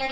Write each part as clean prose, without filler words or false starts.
Hey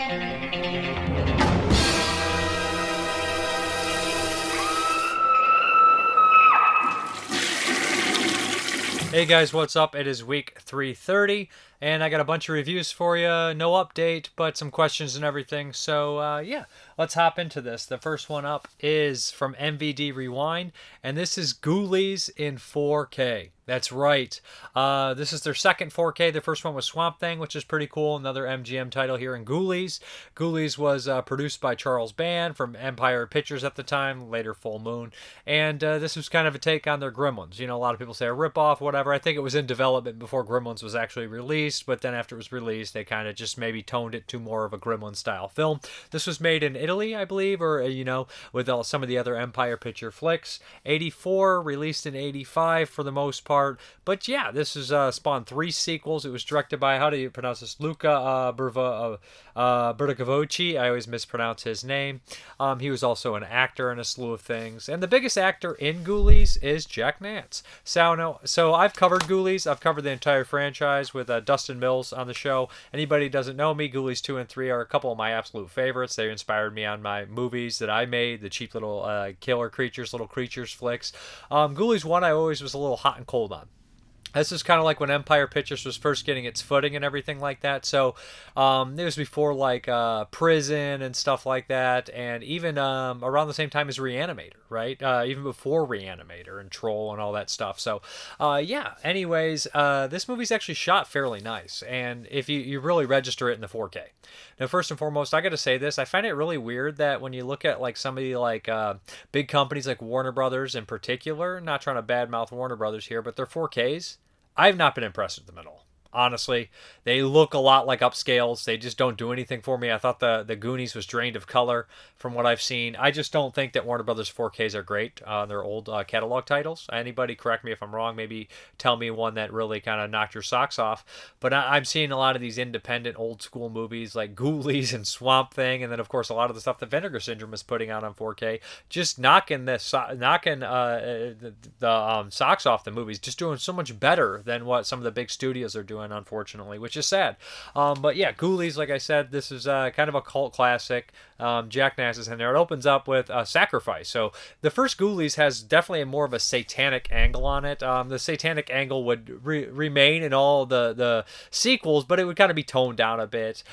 guys, what's up? It is week 330, and I got a bunch of reviews for you. No update, but some questions and everything. So, yeah, let's hop into this. The first one up is from MVD Rewind, and this is Ghoulies in 4K. That's right. This is their second 4K. The first one was Swamp Thing, which is pretty cool. Another MGM title here in Ghoulies. Ghoulies was produced by Charles Band from Empire Pictures at the time, later Full Moon. And this was kind of a take on their Gremlins. You know, a lot of people say a ripoff, whatever. I think it was in development before Gremlins was actually released, but then after it was released, they kind of just maybe toned it to more of a Gremlin-style film. This was made in Italy, I believe, or, you know, with some of the other Empire Picture flicks. 84, released in 85 for the most part. But yeah, this is spawned 3 sequels. It was directed by, how do you pronounce this? Luca Bercovici. I always mispronounce his name. He was also an actor in a slew of things. And the biggest actor in Ghoulies is Jack Nance. So I've covered Ghoulies. I've covered the entire franchise with Dustin Mills on the show. Anybody who doesn't know me, Ghoulies 2 and 3 are a couple of my absolute favorites. They inspired me on my movies that I made, the cheap little killer creatures, little creatures flicks. Ghoulies 1 I always was a little hot and cold on. This is kind of like when Empire Pictures was first getting its footing and everything like that. So it was before like Prison and stuff like that, and even around the same time as Reanimator, right? Even before Reanimator and Troll and all that stuff. So yeah. Anyways, this movie's actually shot fairly nice, and if you really register it in the 4K. Now, first and foremost, I got to say this: I find it really weird that when you look at like some of the like big companies like Warner Brothers in particular, not trying to badmouth Warner Brothers here, but their 4Ks. I've not been impressed with them at all. Honestly, they look a lot like upscales. They just don't do anything for me. I thought the Goonies was drained of color from what I've seen. I just don't think that Warner Brothers 4Ks are great. They're old catalog titles. Anybody correct me if I'm wrong. Maybe tell me one that really kind of knocked your socks off. But I'm seeing a lot of these independent old school movies like Ghoulies and Swamp Thing, and then of course a lot of the stuff that Vinegar Syndrome is putting out on 4K, just knocking the socks off the movies. Just doing so much better than what some of the big studios are doing, unfortunately, which is sad. But yeah, Ghoulies, like I said, this is kind of a cult classic. Jack Nance is in there. It opens up with Sacrifice. So the first Ghoulies has definitely more of a satanic angle on it. The satanic angle would remain in all the sequels, but it would kind of be toned down a bit.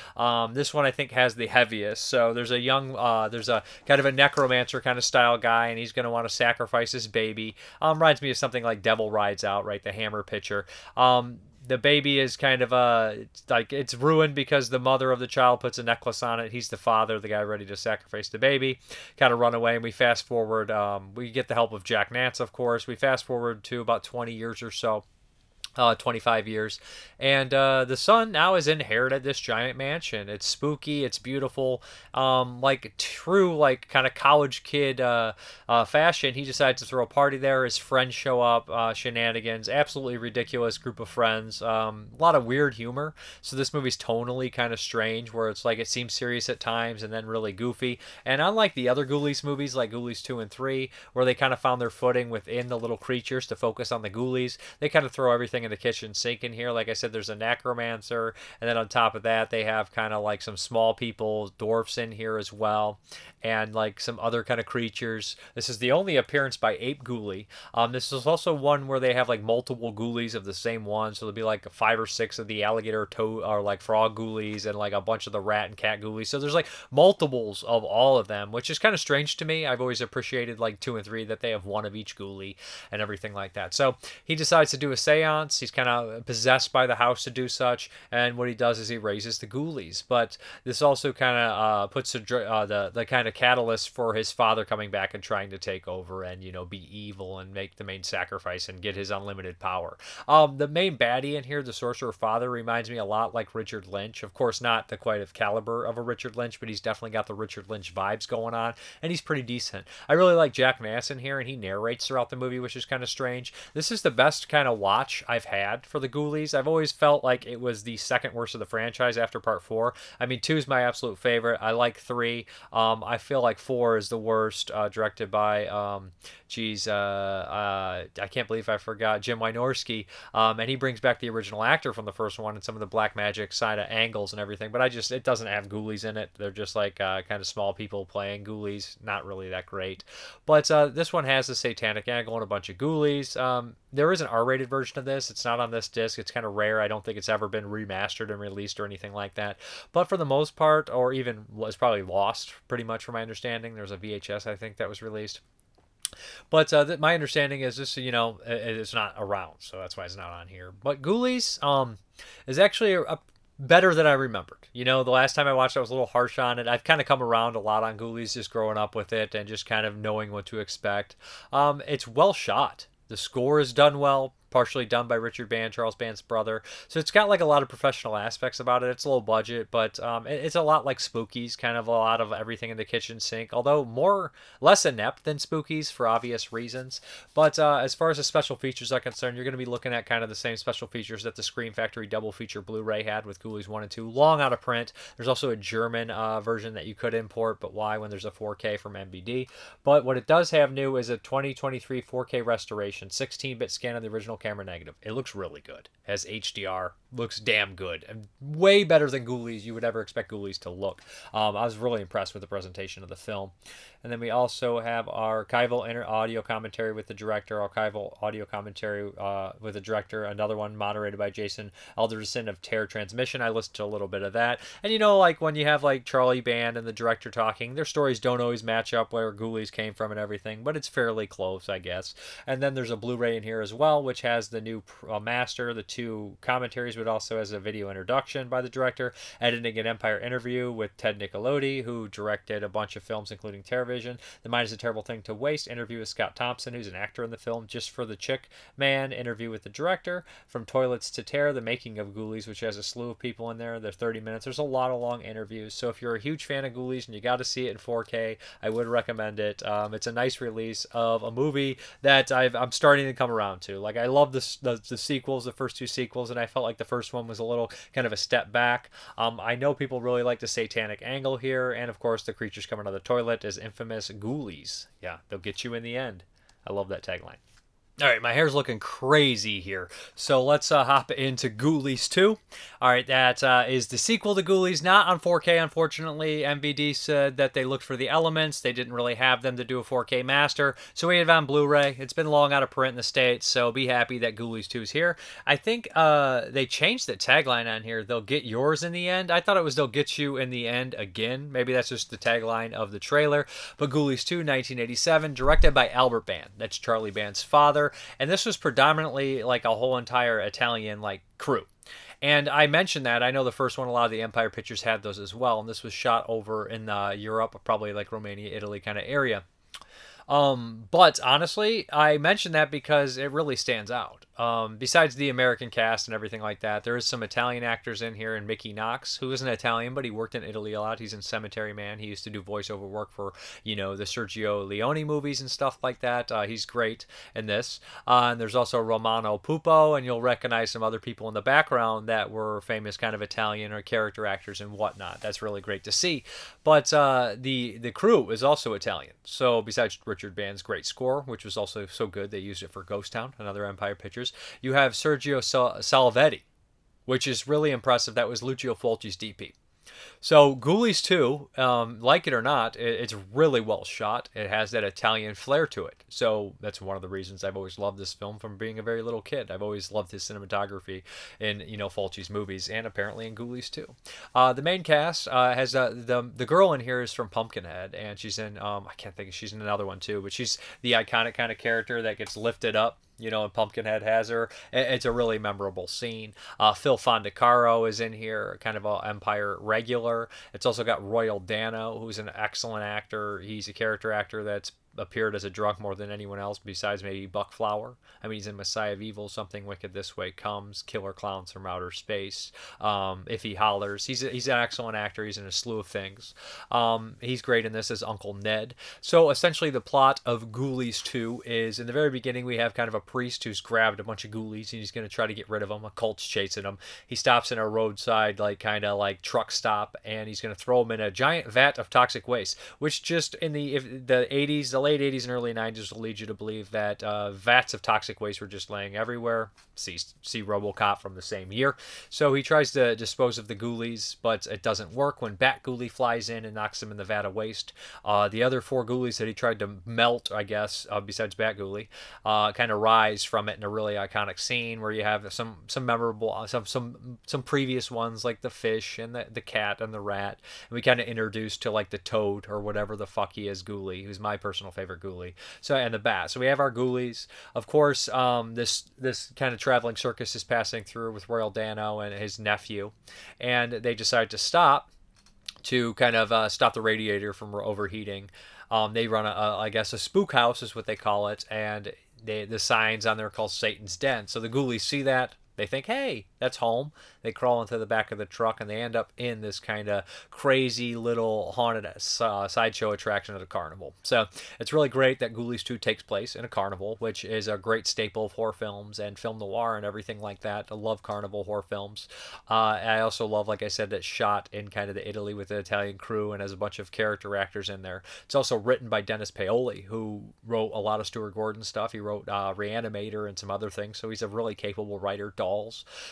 This one I think has the heaviest. So there's a kind of a necromancer kind of style guy, and he's going to want to sacrifice his baby. Reminds me of something like Devil Rides Out, right? The Hammer picture. The baby is kind of like it's ruined because the mother of the child puts a necklace on it. He's the father, the guy ready to sacrifice the baby, kind of run away. And we fast forward. We get the help of Jack Nance, of course. We fast forward to about 20 years or so. 25 years, and the son now has inherited this giant mansion. It's spooky, it's beautiful, like true like kind of college kid fashion. He decides to throw a party there. His friends show up, shenanigans, absolutely ridiculous group of friends, a lot of weird humor. So this movie's tonally kind of strange, where it's like it seems serious at times and then really goofy. And unlike the other Ghoulies movies like Ghoulies 2 and 3, where they kind of found their footing within the little creatures to focus on the Ghoulies, they kind of throw everything in the kitchen sink in here. Like I said, there's a necromancer, and then on top of that they have kind of like some small people, dwarfs in here as well, and like some other kind of creatures. This is the only appearance by Ape Ghoulie. This is also one where they have like multiple Ghoulies of the same one, so there'll be like 5 or 6 of the alligator toad or like frog Ghoulies, and like a bunch of the rat and cat Ghoulies. So there's like multiples of all of them, which is kind of strange to me. I've always appreciated like 2 and 3 that they have one of each Ghoulie and everything like that. So he decides to do a seance. He's kind of possessed by the house to do such, and what he does is he raises the Ghoulies. But this also kind of puts the kind of catalyst for his father coming back and trying to take over and, you know, be evil and make the main sacrifice and get his unlimited power. The main baddie in here, the sorcerer father, reminds me a lot like Richard Lynch. Of course, not the quite of caliber of a Richard Lynch, but he's definitely got the Richard Lynch vibes going on, and he's pretty decent. I really like Jack Nance in here, and he narrates throughout the movie, which is kind of strange. This is the best kind of watch I've had for the Ghoulies. I've always felt like it was the second worst of the franchise after part 4. I mean, 2 is my absolute favorite. I like 3. I feel like 4 is the worst, directed by, I can't believe I forgot, Jim Wynorski. And he brings back the original actor from the first one and some of the black magic side of angles and everything. But it doesn't have ghoulies in it. They're just like kind of small people playing ghoulies. Not really that great. But this one has the satanic angle and a bunch of ghoulies. There is an R-rated version of this. It's not on this disc. It's kind of rare. I don't think it's ever been remastered and released or anything like that. But for the most part, or even was probably lost pretty much from my understanding. There's a VHS, I think, that was released. But my understanding is this, it's not around, so that's why it's not on here. But Ghoulies is actually better than I remembered. The last time I watched it, I was a little harsh on it. I've kind of come around a lot on Ghoulies just growing up with it and just kind of knowing what to expect. It's well shot. The score is done well, partially done by Richard Band, Charles Band's brother. So it's got like a lot of professional aspects about it. It's low budget, but it's a lot like Spookies, kind of a lot of everything in the kitchen sink, although less inept than Spookies for obvious reasons. But as far as the special features are concerned, you're going to be looking at kind of the same special features that the Scream Factory double feature Blu-ray had with Ghoulies 1 and 2, long out of print. There's also a German version that you could import, but why when there's a 4K from MVD? But what it does have new is a 2023 4K restoration, 16-bit scan of the original camera negative. It looks really good. Has HDR. Looks damn good. And way better than Ghoulies you would ever expect Ghoulies to look. I was really impressed with the presentation of the film. And then we also have our archival audio commentary with the director, archival audio commentary with the director, another one moderated by Jason Alderson of Terror Transmission. I listened to a little bit of that. And like when you have like Charlie Band and the director talking, their stories don't always match up where Ghoulies came from and everything, but it's fairly close, I guess. And then there's a Blu-ray in here as well, which has the new master, the 2 commentaries, but also has a video introduction by the director, editing an Empire interview with Ted Nicolodi, who directed a bunch of films, including Terrorvision, The Mind is a Terrible Thing to Waste, interview with Scott Thompson, who's an actor in the film, Just for the Chick Man, interview with the director, From Toilets to Terror, the making of Ghoulies, which has a slew of people in there. They're 30 minutes. There's a lot of long interviews. So if you're a huge fan of Ghoulies and you got to see it in 4K, I would recommend it. It's a nice release of a movie that I'm starting to come around to. Like, I love the sequels, the first 2 sequels, and I felt like the first one was a little kind of a step back. I know people really like the satanic angle here, and of course the creatures coming out of the toilet is infamous Ghoulies. Yeah, they'll get you in the end. I love that tagline. All right, my hair's looking crazy here. So let's hop into Ghoulies 2. All right, that is the sequel to Ghoulies, not on 4K, unfortunately. MVD said that they looked for the elements. They didn't really have them to do a 4K master, so we have it on Blu-ray. It's been long out of print in the States, so be happy that Ghoulies 2 is here. I think they changed the tagline on here. They'll get yours in the end. I thought it was they'll get you in the end again. Maybe that's just the tagline of the trailer. But Ghoulies 2, 1987, directed by Albert Band. That's Charlie Band's father. And this was predominantly like a whole entire Italian like crew. And I mentioned that. I know the first one, a lot of the Empire Pictures had those as well. And this was shot over in Europe, probably like Romania, Italy kind of area. But honestly, I mentioned that because it really stands out. Besides the American cast and everything like that, there is some Italian actors in here, and Mickey Knox, who isn't Italian, but he worked in Italy a lot. He's in Cemetery Man. He used to do voiceover work for, the Sergio Leone movies and stuff like that. He's great in this. And there's also Romano Pupo, and you'll recognize some other people in the background that were famous kind of Italian or character actors and whatnot. That's really great to see. But the crew is also Italian. So besides Richard Band's great score, which was also so good, they used it for Ghost Town, another Empire Pictures. You have Sergio Salvetti, which is really impressive. That was Lucio Fulci's DP. So Ghoulies 2, like it or not, it's really well shot. It has that Italian flair to it. So that's one of the reasons I've always loved this film from being a very little kid. I've always loved his cinematography in, Fulci's movies, and apparently in Ghoulies 2. The main cast has the girl in here is from Pumpkinhead, and she's in, I can't think, she's in another one too, but she's the iconic kind of character that gets lifted up. And Pumpkinhead has her. It's a really memorable scene. Phil Fondacaro is in here, kind of an Empire regular. It's also got Royal Dano, who's an excellent actor. He's a character actor that's appeared as a drunk more than anyone else besides maybe Buck Flower. I mean, he's in Messiah of Evil, Something Wicked This Way Comes, Killer Clowns from Outer Space, If He Hollers. He's an excellent actor. He's in a slew of things. He's great in this as Uncle Ned. So essentially the plot of Ghoulies 2 is, in the very beginning, we have kind of a priest who's grabbed a bunch of ghoulies and he's going to try to get rid of them. A cult's chasing him. He stops in a roadside, kind of truck stop, and he's going to throw them in a giant vat of toxic waste, which just in the late 80s and early 90s will lead you to believe that vats of toxic waste were just laying everywhere. See RoboCop from the same year. So he tries to dispose of the ghoulies, but it doesn't work when Bat Ghoulie flies in and knocks him in the vat of waste. The other 4 ghoulies that he tried to melt, I guess, besides Bat Ghoulie, kind of rise from it in a really iconic scene where you have some memorable, some previous ones like the fish and the cat and the rat. And we kind of introduced to the toad or whatever the fuck he is, Ghoulie, who's my personal favorite Ghoulie. So, and the bat. So we have our ghoulies. Of course, this kind of traveling circus is passing through with Royal Dano and his nephew, and they decide to stop to kind of stop the radiator from overheating. They run I guess a spook house is what they call it, and the signs on there called Satan's Den. So the ghoulies see that. They think, hey, that's home. They crawl into the back of the truck, and they end up in this kind of crazy little haunted sideshow attraction at a carnival. So it's really great that Ghoulies 2 takes place in a carnival, which is a great staple of horror films and film noir and everything like that. I love carnival horror films. I also love, like I said, that shot in kind of the Italy with the Italian crew and has a bunch of character actors in there. It's also written by Dennis Paoli, who wrote a lot of Stuart Gordon stuff. He wrote Reanimator and some other things, so he's a really capable writer.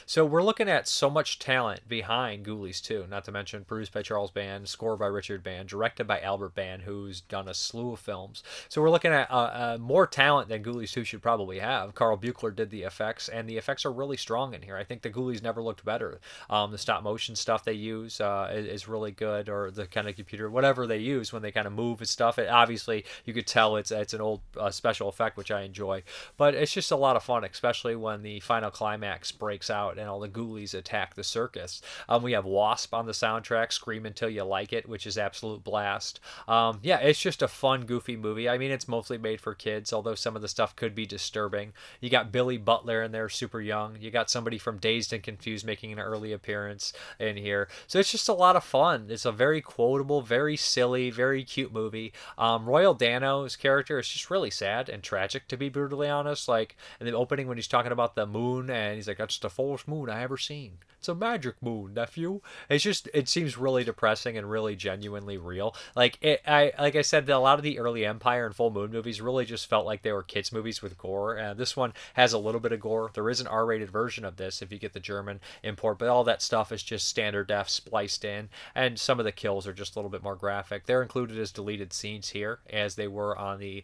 So we're looking at so much talent behind Ghoulies 2, not to mention produced by Charles Band, score by Richard Band, directed by Albert Band, who's done a slew of films. So we're looking at more talent than Ghoulies 2 should probably have. Carl Buechler did the effects, and the effects are really strong in here. I think the Ghoulies never looked better. The stop motion stuff they use is really good, or the kind of computer, whatever they use when they kind of move and stuff. Obviously, you could tell it's an old special effect, which I enjoy. But it's just a lot of fun, especially when the final climax breaks out and all the ghoulies attack the circus. We have Wasp on the soundtrack, Scream Until You Like It, which is absolute blast. Yeah, it's just a fun, goofy movie. I mean, it's mostly made for kids, although some of the stuff could be disturbing. You got Billy Butler in there, super young. You got somebody from Dazed and Confused making an early appearance in here. So it's just a lot of fun. It's a very quotable, very silly, very cute movie. Royal Dano's character is just really sad and tragic, to be brutally honest. Like in the opening when he's talking about the moon and he's like, that's the fullest moon I ever seen. It's a magic moon, nephew. It seems really depressing and really genuinely real. Like I said, a lot of the early Empire and Full Moon movies really just felt like they were kids movies with gore. This one has a little bit of gore. There is an R-rated version of this if you get the German import, but all that stuff is just standard def spliced in, and some of the kills are just a little bit more graphic. They're included as deleted scenes here, as they were on the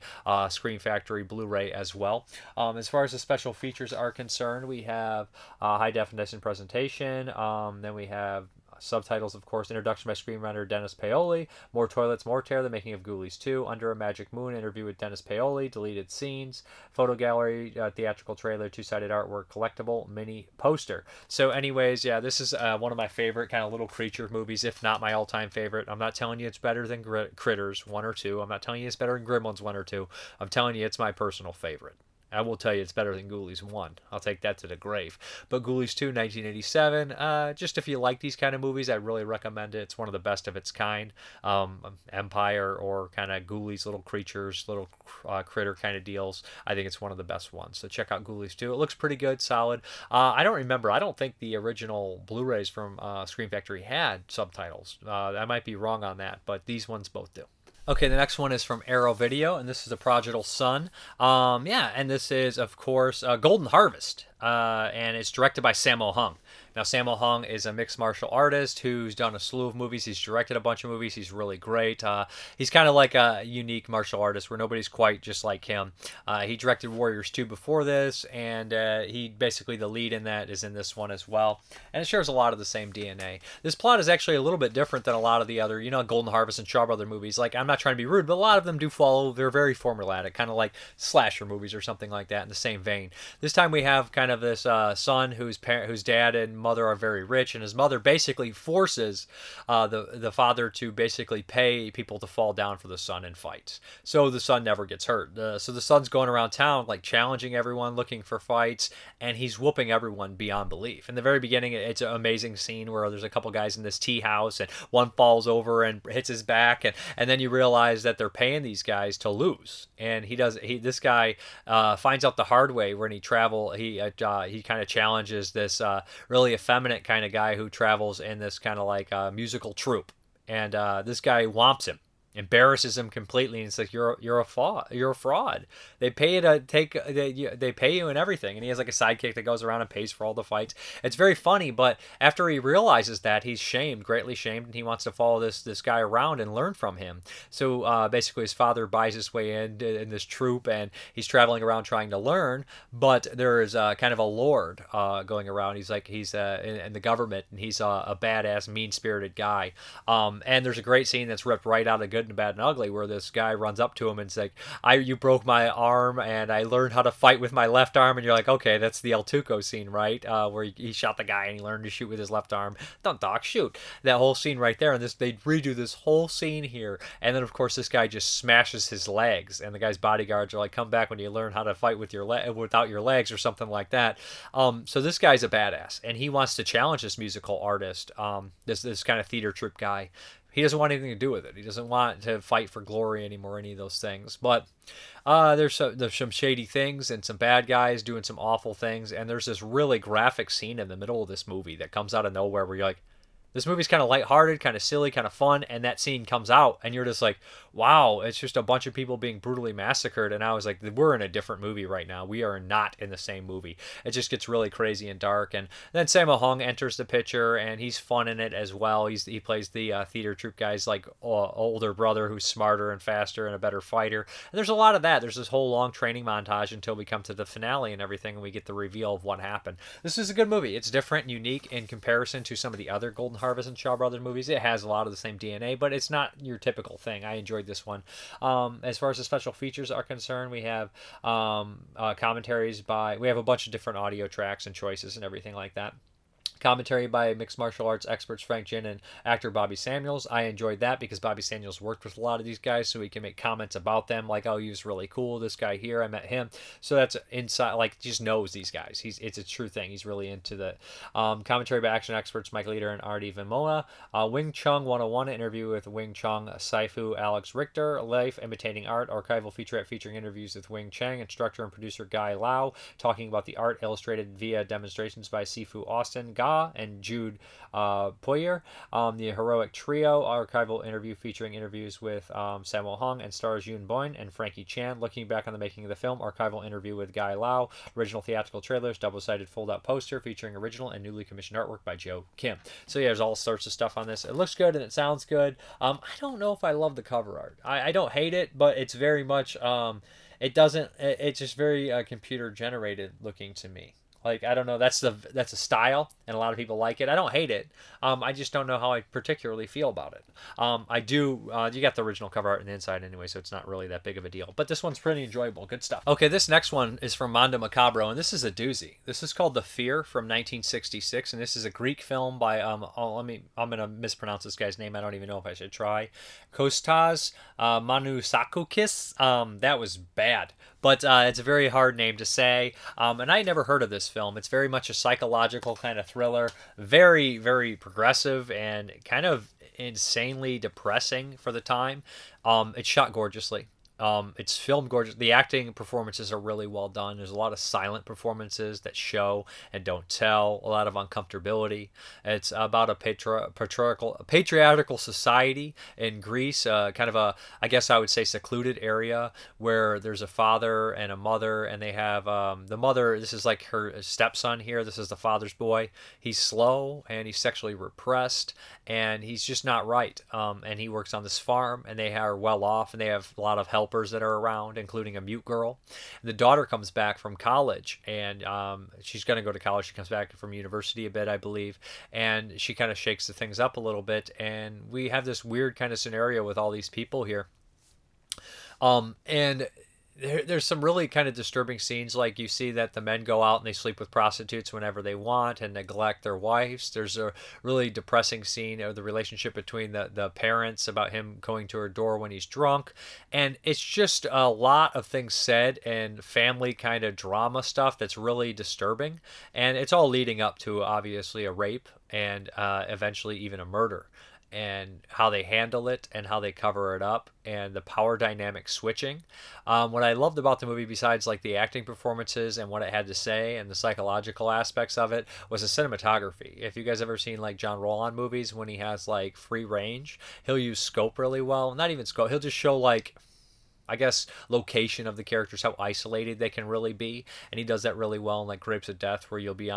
Scream Factory Blu-ray as well. As far as the special features are concerned, we have high definition presentation. Then we have subtitles, of course, introduction by screenwriter Dennis Paoli, More Toilets, More Terror, The Making of Ghoulies 2, Under a Magic Moon, interview with Dennis Paoli, deleted scenes, photo gallery, theatrical trailer, two-sided artwork, collectible, mini poster. So anyways, yeah, this is one of my favorite kind of little creature movies, if not my all-time favorite. I'm not telling you it's better than Critters 1 or 2. I'm not telling you it's better than Gremlins 1 or 2. I'm telling you it's my personal favorite. I will tell you it's better than Ghoulies 1. I'll take that to the grave. But Ghoulies 2, 1987, just if you like these kind of movies, I really recommend it. It's one of the best of its kind. Empire or kind of Ghoulies, little creatures, little critter kind of deals. I think it's one of the best ones. So check out Ghoulies 2. It looks pretty good, solid. I don't remember. I don't think the original Blu-rays from Scream Factory had subtitles. I might be wrong on that, but these ones both do. Okay, the next one is from Arrow Video, and this is The Prodigal Son. Yeah, and this is, of course, Golden Harvest, and it's directed by Sammo Hung. Now, Sammo Hung is a mixed martial artist who's done a slew of movies. He's directed a bunch of movies. He's really great. He's kind of like a unique martial artist where nobody's quite just like him. He directed Warriors 2 before this, and he basically, the lead in that is in this one as well. And it shares a lot of the same DNA. This plot is actually a little bit different than a lot of the other, Golden Harvest and Shaw Brother movies. Like, I'm not trying to be rude, but a lot of them do follow. They're very formulaic, kind of like slasher movies or something like that in the same vein. This time we have kind of this son whose dad and mother are very rich, and his mother basically forces the father to basically pay people to fall down for the son in fights, so the son never gets hurt. So the son's going around town like challenging everyone, looking for fights, and he's whooping everyone beyond belief. In the very beginning, it's an amazing scene where there's a couple guys in this tea house, and one falls over and hits his back, and then you realize that they're paying these guys to lose. And this guy finds out the hard way when he kind of challenges this really effeminate kind of guy who travels in this kind of like musical troupe, and this guy whomps him, embarrasses him completely, and it's like you're a fraud. They pay you to they pay you and everything, and he has like a sidekick that goes around and pays for all the fights. It's very funny, but after he realizes that, he's greatly shamed, and he wants to follow this guy around and learn from him. So basically his father buys his way in this troupe, and he's traveling around trying to learn, but there is kind of a lord going around. He's in the government, and he's a badass, mean-spirited guy. And there's a great scene that's ripped right out of Good and Bad and Ugly, where this guy runs up to him and says, you broke my arm, and I learned how to fight with my left arm. And you're like, okay, that's the El Tuco scene, right? Where he shot the guy and he learned to shoot with his left arm. Don't talk, shoot. That whole scene right there. And they redo this whole scene here. And then, of course, this guy just smashes his legs, and the guy's bodyguards are like, come back when you learn how to fight with without your legs, or something like that. So this guy's a badass, and he wants to challenge this musical artist, this kind of theater troupe guy. He doesn't want anything to do with it. He doesn't want to fight for glory anymore, any of those things. But there's some shady things and some bad guys doing some awful things. And there's this really graphic scene in the middle of this movie that comes out of nowhere where you're like, this movie's kind of lighthearted, kind of silly, kind of fun, and that scene comes out, and you're just like, wow, it's just a bunch of people being brutally massacred, and I was like, we're in a different movie right now. We are not in the same movie. It just gets really crazy and dark, and then Sammo Hung enters the picture, and he's fun in it as well. He plays the theater troupe guy's like older brother who's smarter and faster and a better fighter, and there's a lot of that. There's this whole long training montage until we come to the finale and everything, and we get the reveal of what happened. This is a good movie. It's different and unique in comparison to some of the other Golden Harvest and Shaw Brothers movies. It has a lot of the same DNA, but it's not your typical thing. I enjoyed this one. As far as the special features are concerned, we have commentaries we have a bunch of different audio tracks and choices and everything like that. Commentary by mixed martial arts experts Frank Jin and actor Bobby Samuels. I enjoyed that because Bobby Samuels worked with a lot of these guys, so he can make comments about them, like, oh, he was really cool, this guy here, I met him. So that's inside, like, just knows these guys. It's a true thing. He's really into the commentary by action experts Mike Leader and Artie Vimola. Wing Chun 101, interview with Wing Chun Saifu Alex Richter. Life Imitating Art, archival featurette featuring interviews with Wing Chang, instructor and producer Guy Lau, talking about the art illustrated via demonstrations by Sifu Austin Ga and Jude Poyer. The Heroic Trio, archival interview featuring interviews with Sammo Hung and stars Yoon Boyne and Frankie Chan. Looking back on the making of the film, archival interview with Guy Lau. Original theatrical trailers, double-sided fold-out poster featuring original and newly commissioned artwork by Joe Kim. So yeah, there's all sorts of stuff on this. It looks good and it sounds good. I don't know if I love the cover art. I don't hate it, but it's very much it's just very computer generated looking to me. Like, I don't know, that's a style, and a lot of people like it. I don't hate it. I just don't know how I particularly feel about it. You got the original cover art on the inside anyway, so it's not really that big of a deal. But this one's pretty enjoyable. Good stuff. Okay, this next one is from Mondo Macabro, and this is a doozy. This is called The Fear from 1966, and this is a Greek film by, I'm going to mispronounce this guy's name. I don't even know if I should try. Kostas Manoussakis. That was bad. But it's a very hard name to say, and I never heard of this film. It's very much a psychological kind of thriller, very, very progressive, and kind of insanely depressing for the time. It's shot gorgeously. It's filmed gorgeous. The acting performances are really well done. There's a lot of silent performances that show and don't tell. A lot of uncomfortability. It's about a patriarchal society in Greece, kind of a, I guess I would say, secluded area where there's a father and a mother, and they have the mother. This is like her stepson here. This is the father's boy. He's slow and he's sexually repressed, and he's just not right. And he works on this farm, and they are well off, and they have a lot of helpers that are around, including a mute girl. And the daughter comes back from college, and she's going to go to college. She comes back from university a bit, I believe, and she kind of shakes the things up a little bit. And we have this weird kind of scenario with all these people here. And there's some really kind of disturbing scenes. Like you see that the men go out and they sleep with prostitutes whenever they want and neglect their wives. There's a really depressing scene of the relationship between the parents about him going to her door when he's drunk. And it's just a lot of things said and family kind of drama stuff that's really disturbing. And it's all leading up to obviously a rape and eventually even a murder, and how they handle it and how they cover it up and the power dynamic switching. What I loved about the movie, besides like the acting performances and what it had to say and the psychological aspects of it, was the cinematography. If you guys ever seen like John Roland movies, when he has like free range, he'll use scope really well. Not even scope, he'll just show like, I guess, location of the characters, how isolated they can really be, and he does that really well in like Grapes of Death, where you'll be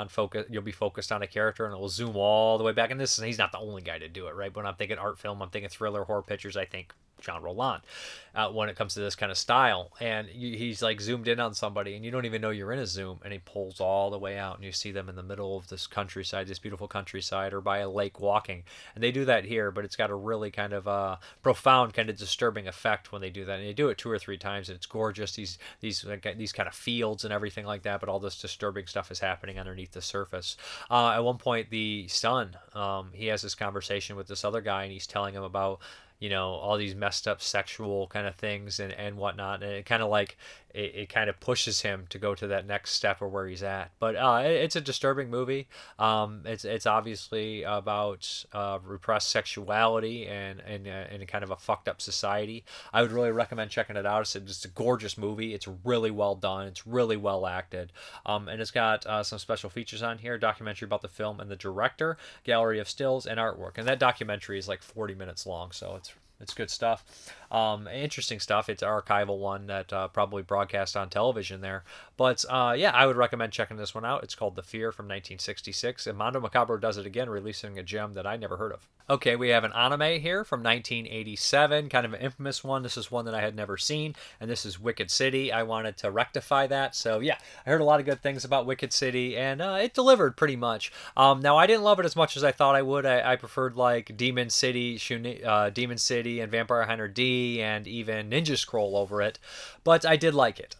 focused on a character and it will zoom all the way back. And this, and he's not the only guy to do it, right? When I'm thinking art film, I'm thinking thriller, horror pictures, I think John Roland when it comes to this kind of style. And he's like zoomed in on somebody and you don't even know you're in a zoom, and he pulls all the way out and you see them in the middle of this countryside, this beautiful countryside, or by a lake walking. And they do that here, but it's got a really kind of profound, kind of disturbing effect when they do that. And they do it 2 or 3 times, and it's gorgeous. These kind of fields and everything like that, but all this disturbing stuff is happening underneath the surface. At one point, the son, he has this conversation with this other guy, and he's telling him about, you know, all these messed up sexual kind of things and whatnot. And it kind of like, it kind of pushes him to go to that next step of where he's at. But it's a disturbing movie. It's obviously about repressed sexuality and kind of a fucked up society. I would really recommend checking it out. It's just a gorgeous movie. It's really well done. It's really well acted. And it's got some special features on here, documentary about the film and the director, gallery of stills, and artwork. And that documentary is like 40 minutes long, so it's good stuff. Interesting stuff. It's an archival one that probably broadcast on television there. But yeah, I would recommend checking this one out. It's called The Fear from 1966. And Mondo Macabro does it again, releasing a gem that I never heard of. Okay, we have an anime here from 1987, kind of an infamous one. This is one that I had never seen, and this is Wicked City. I wanted to rectify that. So yeah, I heard a lot of good things about Wicked City, and it delivered pretty much. Now, I didn't love it as much as I thought I would. I preferred like Demon City, Demon City, and Vampire Hunter D, and even Ninja Scroll over it, but I did like it.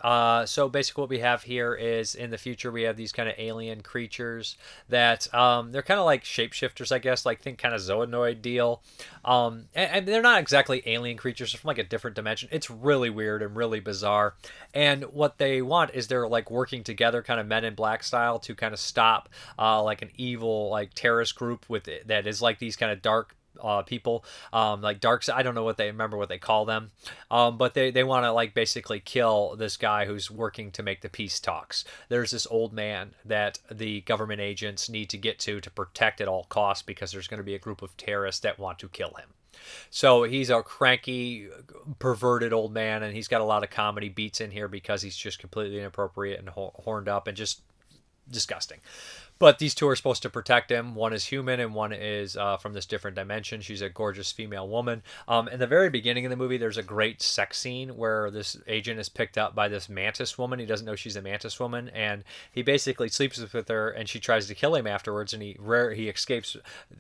So basically what we have here is, in the future, we have these kind of alien creatures that they're kind of like shapeshifters, I guess, like think kind of Zoonoid deal. And they're not exactly alien creatures, they're from like a different dimension. It's really weird and really bizarre. And what they want is they're like working together, kind of Men in Black style, to kind of stop like an evil like terrorist group with that is like these kind of dark people, like darks. I don't know what they remember what they call them, but they want to like basically kill this guy who's working to make the peace talks. There's this old man that the government agents need to get to protect at all costs, because there's going to be a group of terrorists that want to kill him. So he's a cranky, perverted old man, and he's got a lot of comedy beats in here because he's just completely inappropriate and horned up and just disgusting. But these two are supposed to protect him. One is human and one is from this different dimension. She's a gorgeous female woman. In the very beginning of the movie, there's a great sex scene where this agent is picked up by this mantis woman. He doesn't know she's a mantis woman, and he basically sleeps with her, and she tries to kill him afterwards, and he escapes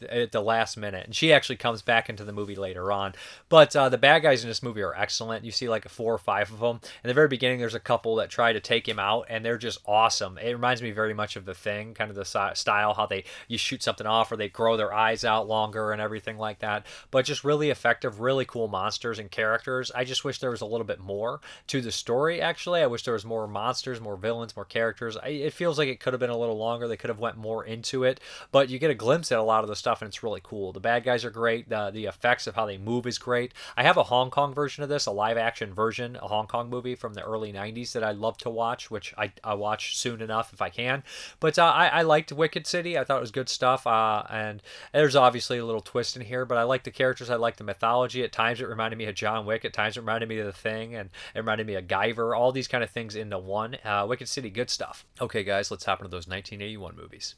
at the last minute. And she actually comes back into the movie later on. But the bad guys in this movie are excellent. You see like 4 or 5 of them. In the very beginning, there's a couple that try to take him out, and they're just awesome. It reminds me very much of The Thing, kind of the style, how you shoot something off, or they grow their eyes out longer and everything like that. But just really effective, really cool monsters and characters. I just wish there was a little bit more to the story, actually. I wish there was more monsters, more villains, more characters. It feels like it could have been a little longer. They could have went more into it, but you get a glimpse at a lot of the stuff, and it's really cool. The bad guys are great. The effects of how they move is great. I have a Hong Kong version of this, a live action version, a Hong Kong movie from the early 90s that I'd love to watch, which I watch soon enough if I can. But I liked Wicked City. I thought it was good stuff, and there's obviously a little twist in here, but I like the characters. I like the mythology. At times it reminded me of John Wick, at times it reminded me of The Thing, and it reminded me of Guyver. All these kind of things into one. Wicked City, good stuff. Okay guys, let's hop into those 1981 movies.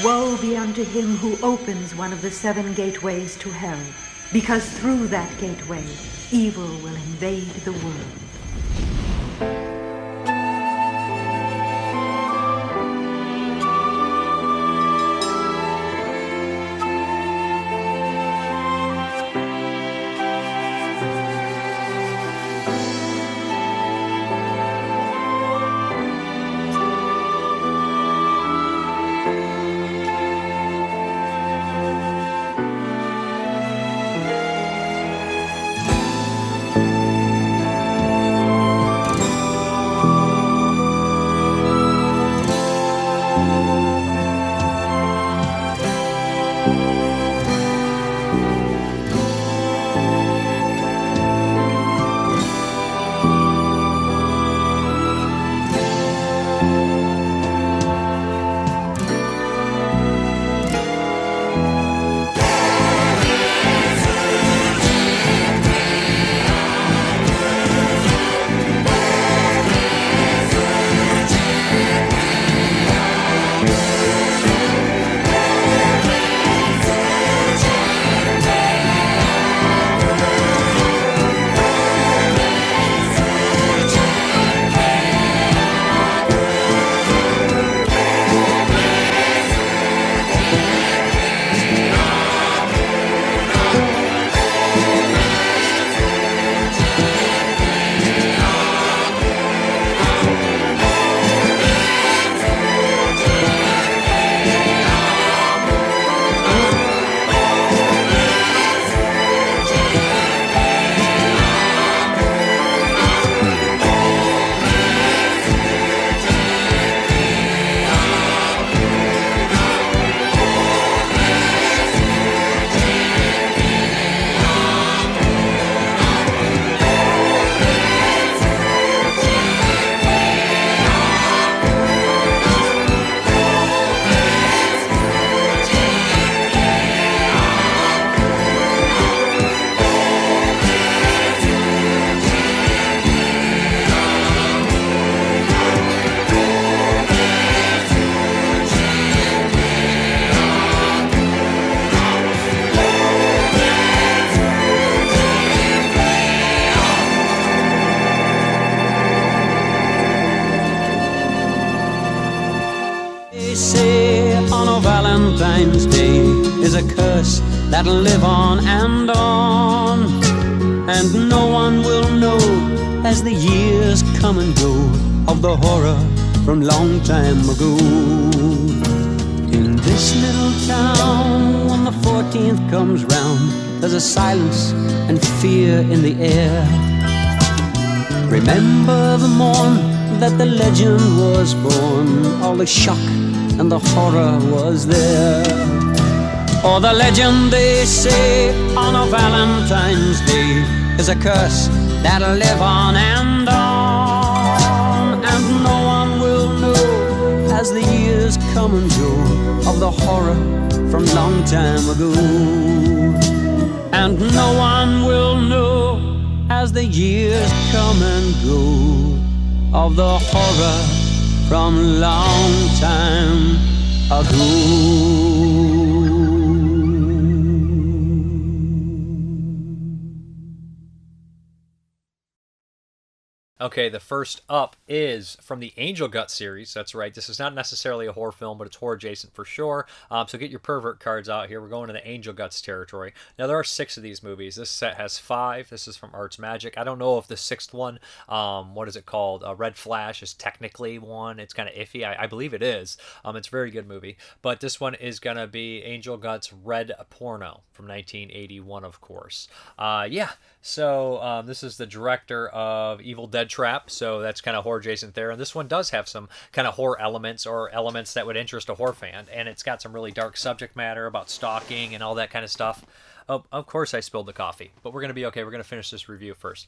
Woe be unto him who opens one of the 7 gateways to hell, because through that gateway evil will invade the world. Valentine's Day is a curse that'll live on and on, and no one will know as the years come and go of the horror from long time ago. In this little town, when the 14th comes round, there's a silence and fear in the air. Remember the morn that the legend was born, all the shock and the horror was there. For the legend, they say, on a Valentine's Day is a curse that'll live on, and no one will know as the years come and go of the horror from long time ago. And no one will know as the years come and go of the horror from long time ago. Okay, the first up is from the Angel Gut series. That's right. This is not necessarily a horror film, but it's horror adjacent for sure. So get your pervert cards out here. We're going to the Angel Guts territory. Now, there are 6 of these movies. This set has 5. This is from Arts Magic. I don't know if the 6th one, what is it called? Red Flash is technically one. It's kind of iffy. I believe it is. It's a very good movie. But this one is going to be Angel Guts Red Porno from 1981, of course. Yeah. So this is the director of Evil Dead Trap, so that's kind of horror adjacent there. And this one does have some kind of horror elements, or elements that would interest a horror fan. And it's got some really dark subject matter about stalking and all that kind of stuff. Oh, of course I spilled the coffee, but we're going to be okay. We're going to finish this review first.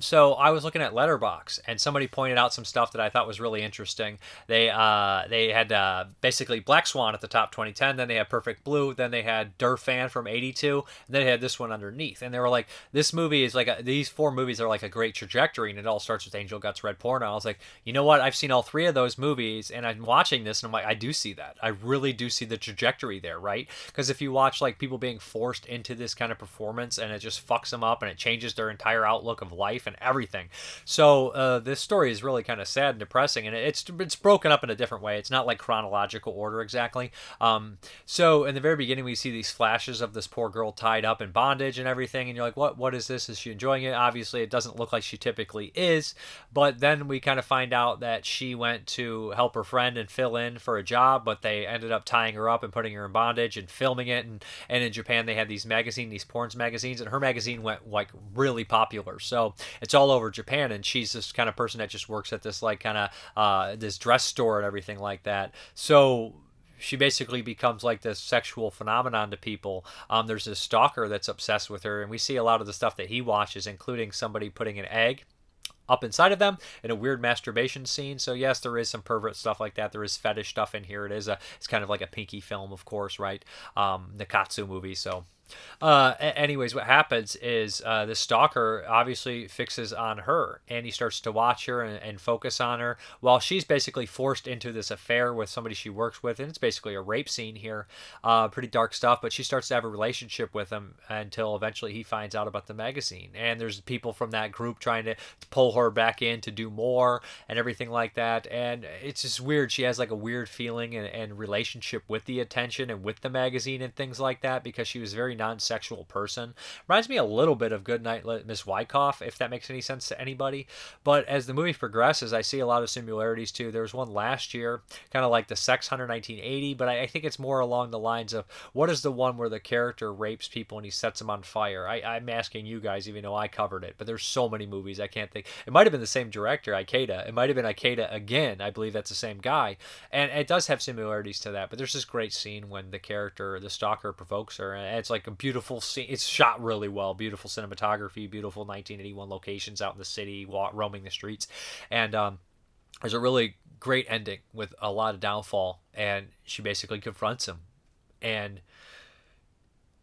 So I was looking at Letterboxd, and somebody pointed out some stuff that I thought was really interesting. They had basically Black Swan at the top 2010, then they had Perfect Blue, then they had Durfan from 82, and then they had this one underneath. And they were like, this movie is like, these 4 movies are like a great trajectory, and it all starts with Angel Guts Red Porno. I was like, you know what? I've seen all 3 of those movies, and I'm watching this, and I'm like, I do see that. I really do see the trajectory there, right? Because if you watch like people being forced into this kind of performance, and it just fucks them up, and it changes their entire outlook of life and everything. So this story is really kind of sad and depressing, and it's broken up in a different way. It's not like chronological order exactly. So in the very beginning, we see these flashes of this poor girl tied up in bondage and everything, and you're like, what is this? Is she enjoying it? Obviously, it doesn't look like she typically is, but then we kind of find out that she went to help her friend and fill in for a job, but they ended up tying her up and putting her in bondage and filming it, and in Japan they had these these porns magazines, and her magazine went like really popular, so it's all over Japan, and she's this kind of person that just works at this like kind of this dress store and everything like that. So she basically becomes like this sexual phenomenon to people. There's this stalker that's obsessed with her, and we see a lot of the stuff that he watches, including somebody putting an egg up inside of them in a weird masturbation scene. So yes, there is some pervert stuff like that. There is fetish stuff in here. It's kind of like a pinky film, of course, right? Nikatsu movie. So anyways, what happens is the stalker obviously fixes on her, and he starts to watch her and focus on her while she's basically forced into this affair with somebody she works with, and it's basically a rape scene here. Pretty dark stuff, but she starts to have a relationship with him until eventually he finds out about the magazine, and there's people from that group trying to pull her back in to do more and everything like that, and it's just weird. She has like a weird feeling and relationship with the attention and with the magazine and things like that, because she was very non-sexual person. Reminds me a little bit of Goodnight Miss Wyckoff, if that makes any sense to anybody. But as the movie progresses, I see a lot of similarities too. There was one last year, kind of like The Sex Hunter 1980, but I think it's more along the lines of, what is the one where the character rapes people and he sets them on fire? I'm asking you guys, even though I covered it, but there's so many movies I can't think. It might have been the same director, Ikeda. It might have been Ikeda again. I believe that's the same guy, and it does have similarities to that. But there's this great scene when the character, the stalker, provokes her, and it's like a beautiful scene. It's shot really well, beautiful cinematography, beautiful 1981 locations out in the city, roaming the streets, and there's a really great ending with a lot of downfall, and she basically confronts him, and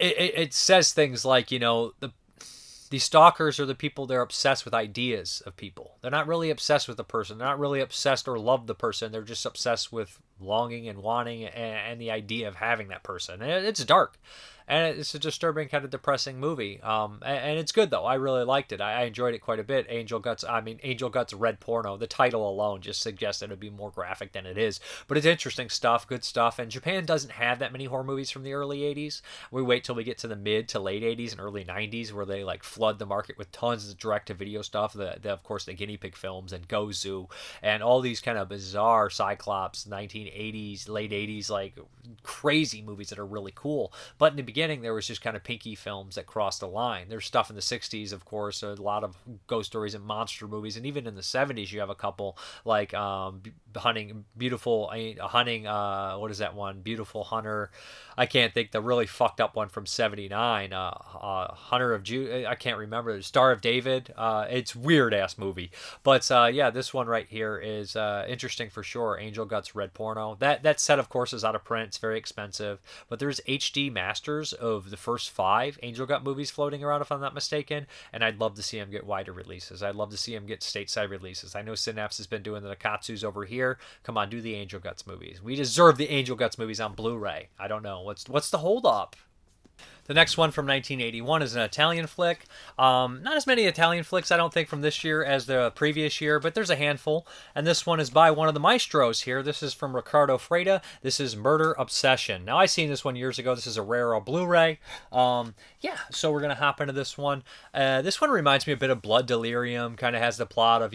it says things like, these stalkers are the people, they're obsessed with ideas of people. They're not really obsessed with the person. They're not really obsessed or love the person. They're just obsessed with longing and wanting and the idea of having that person. And it's dark. and it's a disturbing, kind of depressing movie. And it's good though. I really liked it. I enjoyed it quite a bit. Angel Guts Red Porno. The title alone just suggests that it'd be more graphic than it is, but it's interesting stuff, good stuff. And Japan doesn't have that many horror movies from the early 80s. We wait till we get to the mid to late 80s and early 90s where they like flood the market with tons of direct-to-video stuff. Of course, the guinea pig films and Gozu and all these kind of bizarre Cyclops 1980s, late 80s, like crazy movies that are really cool. But in the beginning, there was just kind of pinky films that crossed the line. There's stuff in the 60s, of course, a lot of ghost stories and monster movies, and even in the 70s, you have a couple like what is that one? Beautiful Hunter. I can't think, the really fucked up one from 79, Hunter of Jude. I can't remember. Star of David. It's weird ass movie, but yeah, this one right here is interesting for sure. Angel Guts Red Porno. That set, of course, is out of print. It's very expensive, but there's HD masters of the first 5 Angel Gut movies floating around, if I'm not mistaken, and I'd love to see them get wider releases. I'd love to see them get stateside releases. I know Synapse has been doing the Nakatsus over here. Come on, do the Angel Guts movies. We deserve the Angel Guts movies on Blu-ray. I don't know. What's the hold up? The next one from 1981 is an Italian flick. Not as many Italian flicks, I don't think, from this year as the previous year, but there's a handful. And this one is by one of the maestros here. This is from Riccardo Freda. This is Murder Obsession. Now, I seen this one years ago. This is a rare Blu-ray. Yeah, so we're going to hop into this one. This one reminds me a bit of Blood Delirium. Kind of has the plot of,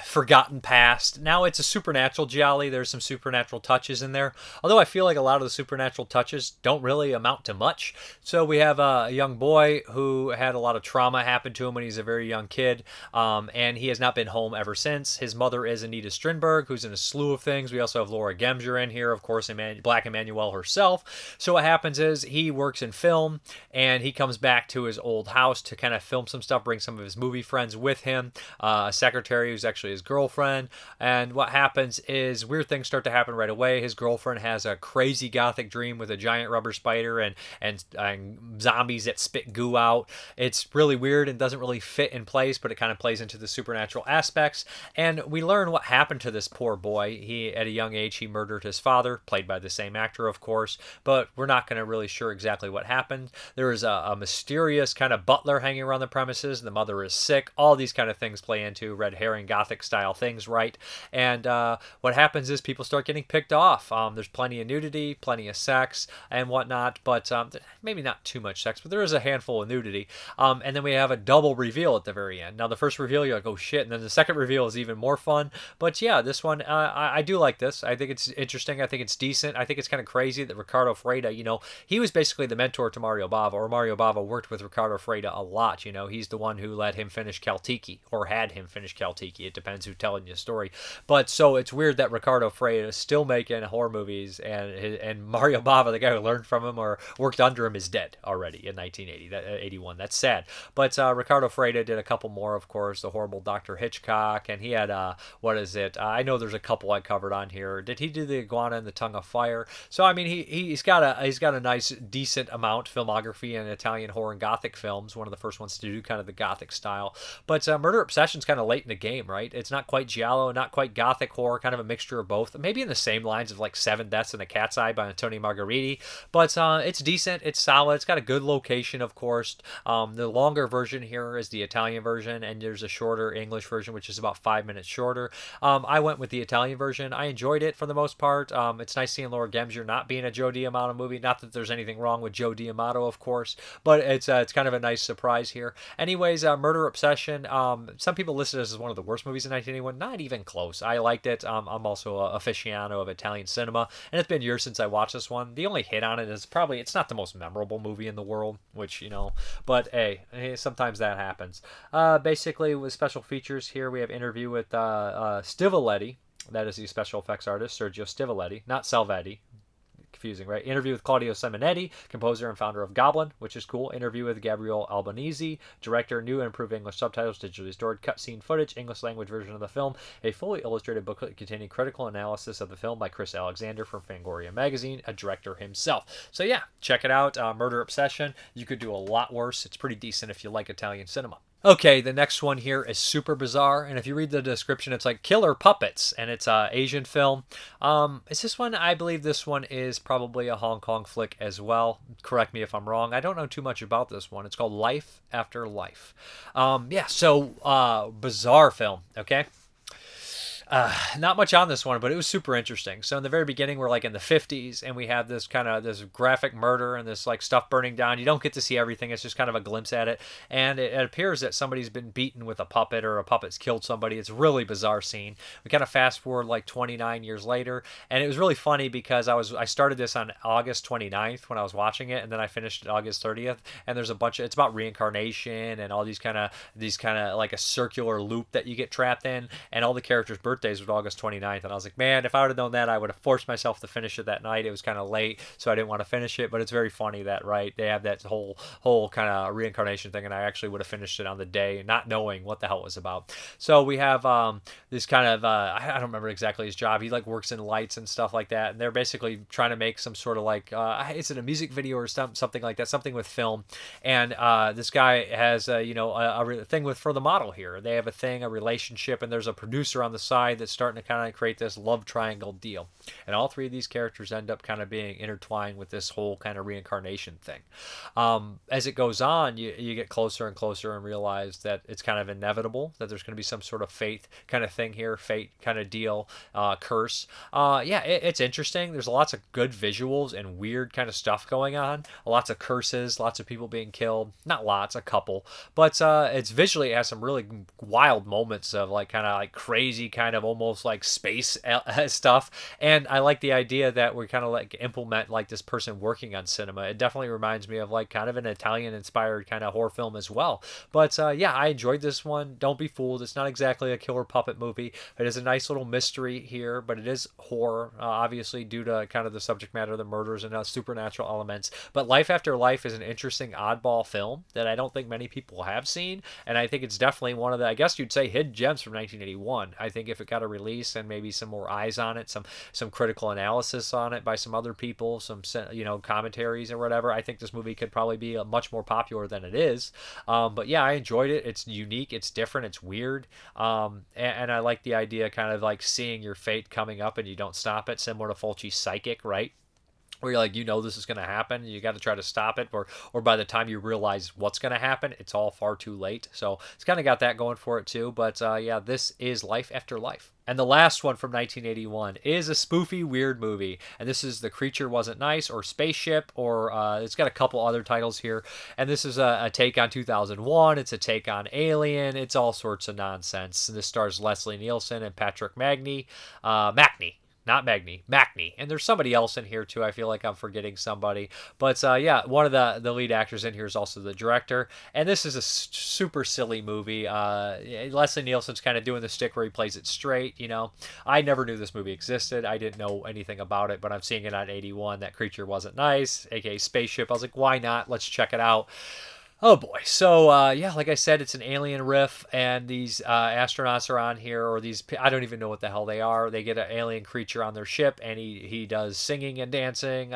forgotten past. Now, it's a supernatural gialli. There's some supernatural touches in there. Although I feel like a lot of the supernatural touches don't really amount to much. So we have a young boy who had a lot of trauma happen to him when he's a very young kid, and he has not been home ever since. His mother is Anita Strindberg, who's in a slew of things. We also have Laura Gemser in here, of course, Black Emmanuelle herself. So what happens is he works in film, and he comes back to his old house to kind of film some stuff, bring some of his movie friends with him, a secretary who's actually his girlfriend. And what happens is weird things start to happen right away. His girlfriend has a crazy gothic dream with a giant rubber spider and zombies that spit goo out. It's really weird and doesn't really fit in place, but it kind of plays into the supernatural aspects. And we learn what happened to this poor boy. At a young age, he murdered his father, played by the same actor, of course, but we're not going to really sure exactly what happened. There is a mysterious kind of butler hanging around the premises. The mother is sick. All these kind of things play into red herring gothic style things, right? And what happens is people start getting picked off. There's plenty of nudity, plenty of sex, and whatnot, but maybe not too much sex, but there is a handful of nudity. And then we have a double reveal at the very end. Now, the first reveal, you're like, oh shit, and then the second reveal is even more fun. But yeah, this one, I do like this. I think it's interesting. I think it's decent. I think it's kind of crazy that Riccardo Freda, he was basically the mentor to Mario Bava, or Mario Bava worked with Riccardo Freda a lot. He's the one who let him finish Kaltiki, or had him finish Kaltiki. It depends who's telling you a story. But so it's weird that Riccardo Freda is still making horror movies, and Mario Bava, the guy who learned from him or worked under him, is dead already in 1981. That's sad. But Riccardo Freda did a couple more, of course, The Horrible Dr. Hitchcock, and he had what is it? I know there's a couple I covered on here. Did he do The Iguana and the Tongue of Fire? So I mean, he's got a nice, decent amount filmography in Italian horror and gothic films. One of the first ones to do kind of the gothic style. But Murder Obsession's kind of late in the game, right? It's not quite giallo, not quite gothic horror, kind of a mixture of both. Maybe in the same lines of like Seven Deaths in a Cat's Eye by Antonio Margheriti. But it's decent. It's solid. It's got a good location, of course. The longer version here is the Italian version, and there's a shorter English version, which is about 5 minutes shorter. I went with the Italian version. I enjoyed it for the most part. It's nice seeing Laura Gemser not being a Joe D'Amato movie. Not that there's anything wrong with Joe D'Amato, of course, but it's kind of a nice surprise here. Anyways, Murder Obsession. Some people listed it as one of the worst movies in 1981. Not even close. I liked it. I'm also an aficionado of Italian cinema, and it's been years since I watched this one. The only hit on it is probably it's not the most memorable movie in the world, which, but hey, sometimes that happens. Basically, with special features here, we have interview with Stivoletti. That is the special effects artist, Sergio Stivoletti, not Salvetti. Confusing, right? Interview with Claudio Simonetti, composer and founder of Goblin, which is cool. Interview with Gabriele Albanese, director, new and improved English subtitles, digitally stored cutscene footage, English language version of the film, a fully illustrated booklet containing critical analysis of the film by Chris Alexander from Fangoria magazine, a director himself. So yeah, check it out. Murder Obsession. You could do a lot worse. It's pretty decent if you like Italian cinema. Okay, the next one here is super bizarre, and if you read the description, it's like killer puppets, and it's a Asian film. Is this one? I believe this one is probably a Hong Kong flick as well. Correct me if I'm wrong. I don't know too much about this one. It's called Life After Life. Yeah, so bizarre film. Okay. Not much on this one, but it was super interesting. So in the very beginning, we're like in the 50s, and we have this kind of this graphic murder and this like stuff burning down. You don't get to see everything; it's just kind of a glimpse at it. And it appears that somebody's been beaten with a puppet, or a puppet's killed somebody. It's a really bizarre scene. We kind of fast forward like 29 years later, and it was really funny because I started this on August 29th when I was watching it, and then I finished it August 30th. And there's a bunch of it's about reincarnation and all these kind of like a circular loop that you get trapped in, and all the characters' birthdays was August 29th, and I was like, man, if I would have known that, I would have forced myself to finish it that night. It was kind of late, so I didn't want to finish it, but it's very funny that, right, they have that whole kind of reincarnation thing, and I actually would have finished it on the day, not knowing what the hell it was about. So we have this kind of, I don't remember exactly his job. He like works in lights and stuff like that, and they're basically trying to make some sort of like, is it a music video or something like that, something with film, and this guy has, a thing for the model here. They have a relationship, and there's a producer on the side that's starting to kind of create this love triangle deal. And all three of these characters end up kind of being intertwined with this whole kind of reincarnation thing. As it goes on, you get closer and closer and realize that it's kind of inevitable that there's going to be some sort of fate kind of thing here, fate kind of deal, curse. It's interesting. There's lots of good visuals and weird kind of stuff going on. Lots of curses, lots of people being killed. Not lots, a couple. But it's visually, it has some really wild moments of like kind of like crazy kind of almost like space stuff. And I like the idea that we kind of like implement like this person working on cinema. It definitely reminds me of like kind of an Italian inspired kind of horror film as well. But I enjoyed this one. Don't be fooled. It's not exactly a killer puppet movie. It is a nice little mystery here, but it is horror, obviously due to kind of the subject matter, the murders and supernatural elements. But Life After Life is an interesting oddball film that I don't think many people have seen. And I think it's definitely one of the, I guess you'd say, hidden gems from 1981. I think if it got a release and maybe some more eyes on it, some critical analysis on it by some other people, some commentaries or whatever, I think this movie could probably be much more popular than it is. But yeah, I enjoyed it. It's unique, it's different, it's weird, and I like the idea kind of like seeing your fate coming up and you don't stop it, similar to Fulci's Psychic, right? Where you're like, this is going to happen, you got to try to stop it, or by the time you realize what's going to happen, it's all far too late. So it's kind of got that going for it too. But this is Life After Life. And the last one from 1981 is a spoofy, weird movie. And this is The Creature Wasn't Nice, or Spaceship, or it's got a couple other titles here. And this is a take on 2001. It's a take on Alien. It's all sorts of nonsense. And this stars Leslie Nielsen and Patrick Macney. Not Magny, Macney. And there's somebody else in here too. I feel like I'm forgetting somebody. But one of the lead actors in here is also the director. And this is a super silly movie. Leslie Nielsen's kind of doing the stick where he plays it straight, I never knew this movie existed. I didn't know anything about it, but I'm seeing it on 81. That Creature Wasn't Nice, aka Spaceship. I was like, why not? Let's check it out. Oh boy. So, like I said, it's an alien riff, and these astronauts are on here, or these, I don't even know what the hell they are. They get an alien creature on their ship, and he does singing and dancing,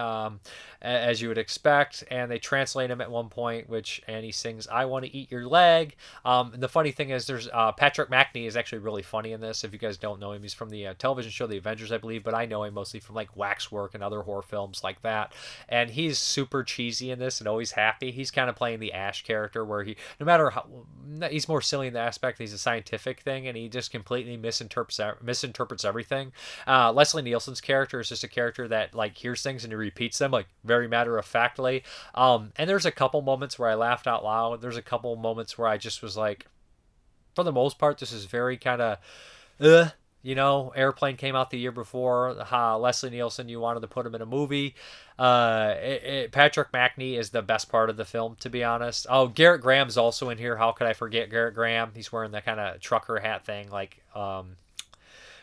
as you would expect, and they translate him at one point, and he sings, "I want to eat your leg." And the funny thing is, there's Patrick Macney is actually really funny in this. If you guys don't know him, he's from the television show The Avengers, I believe, but I know him mostly from like Waxwork and other horror films like that. And he's super cheesy in this and always happy. He's kind of playing the Ash character, where he, no matter how, he's more silly in the aspect he's a scientific thing, and he just completely misinterprets everything. Leslie Nielsen's character is just a character that like hears things and he repeats them like very matter of factly. And there's a couple moments where I laughed out loud. There's a couple moments where I just was like, for the most part, this is very kind of Airplane came out the year before. Leslie Nielsen, you wanted to put him in a movie. Patrick Macney is the best part of the film, to be honest. Oh, Garrett Graham's also in here. How could I forget Garrett Graham? He's wearing that kind of trucker hat thing, like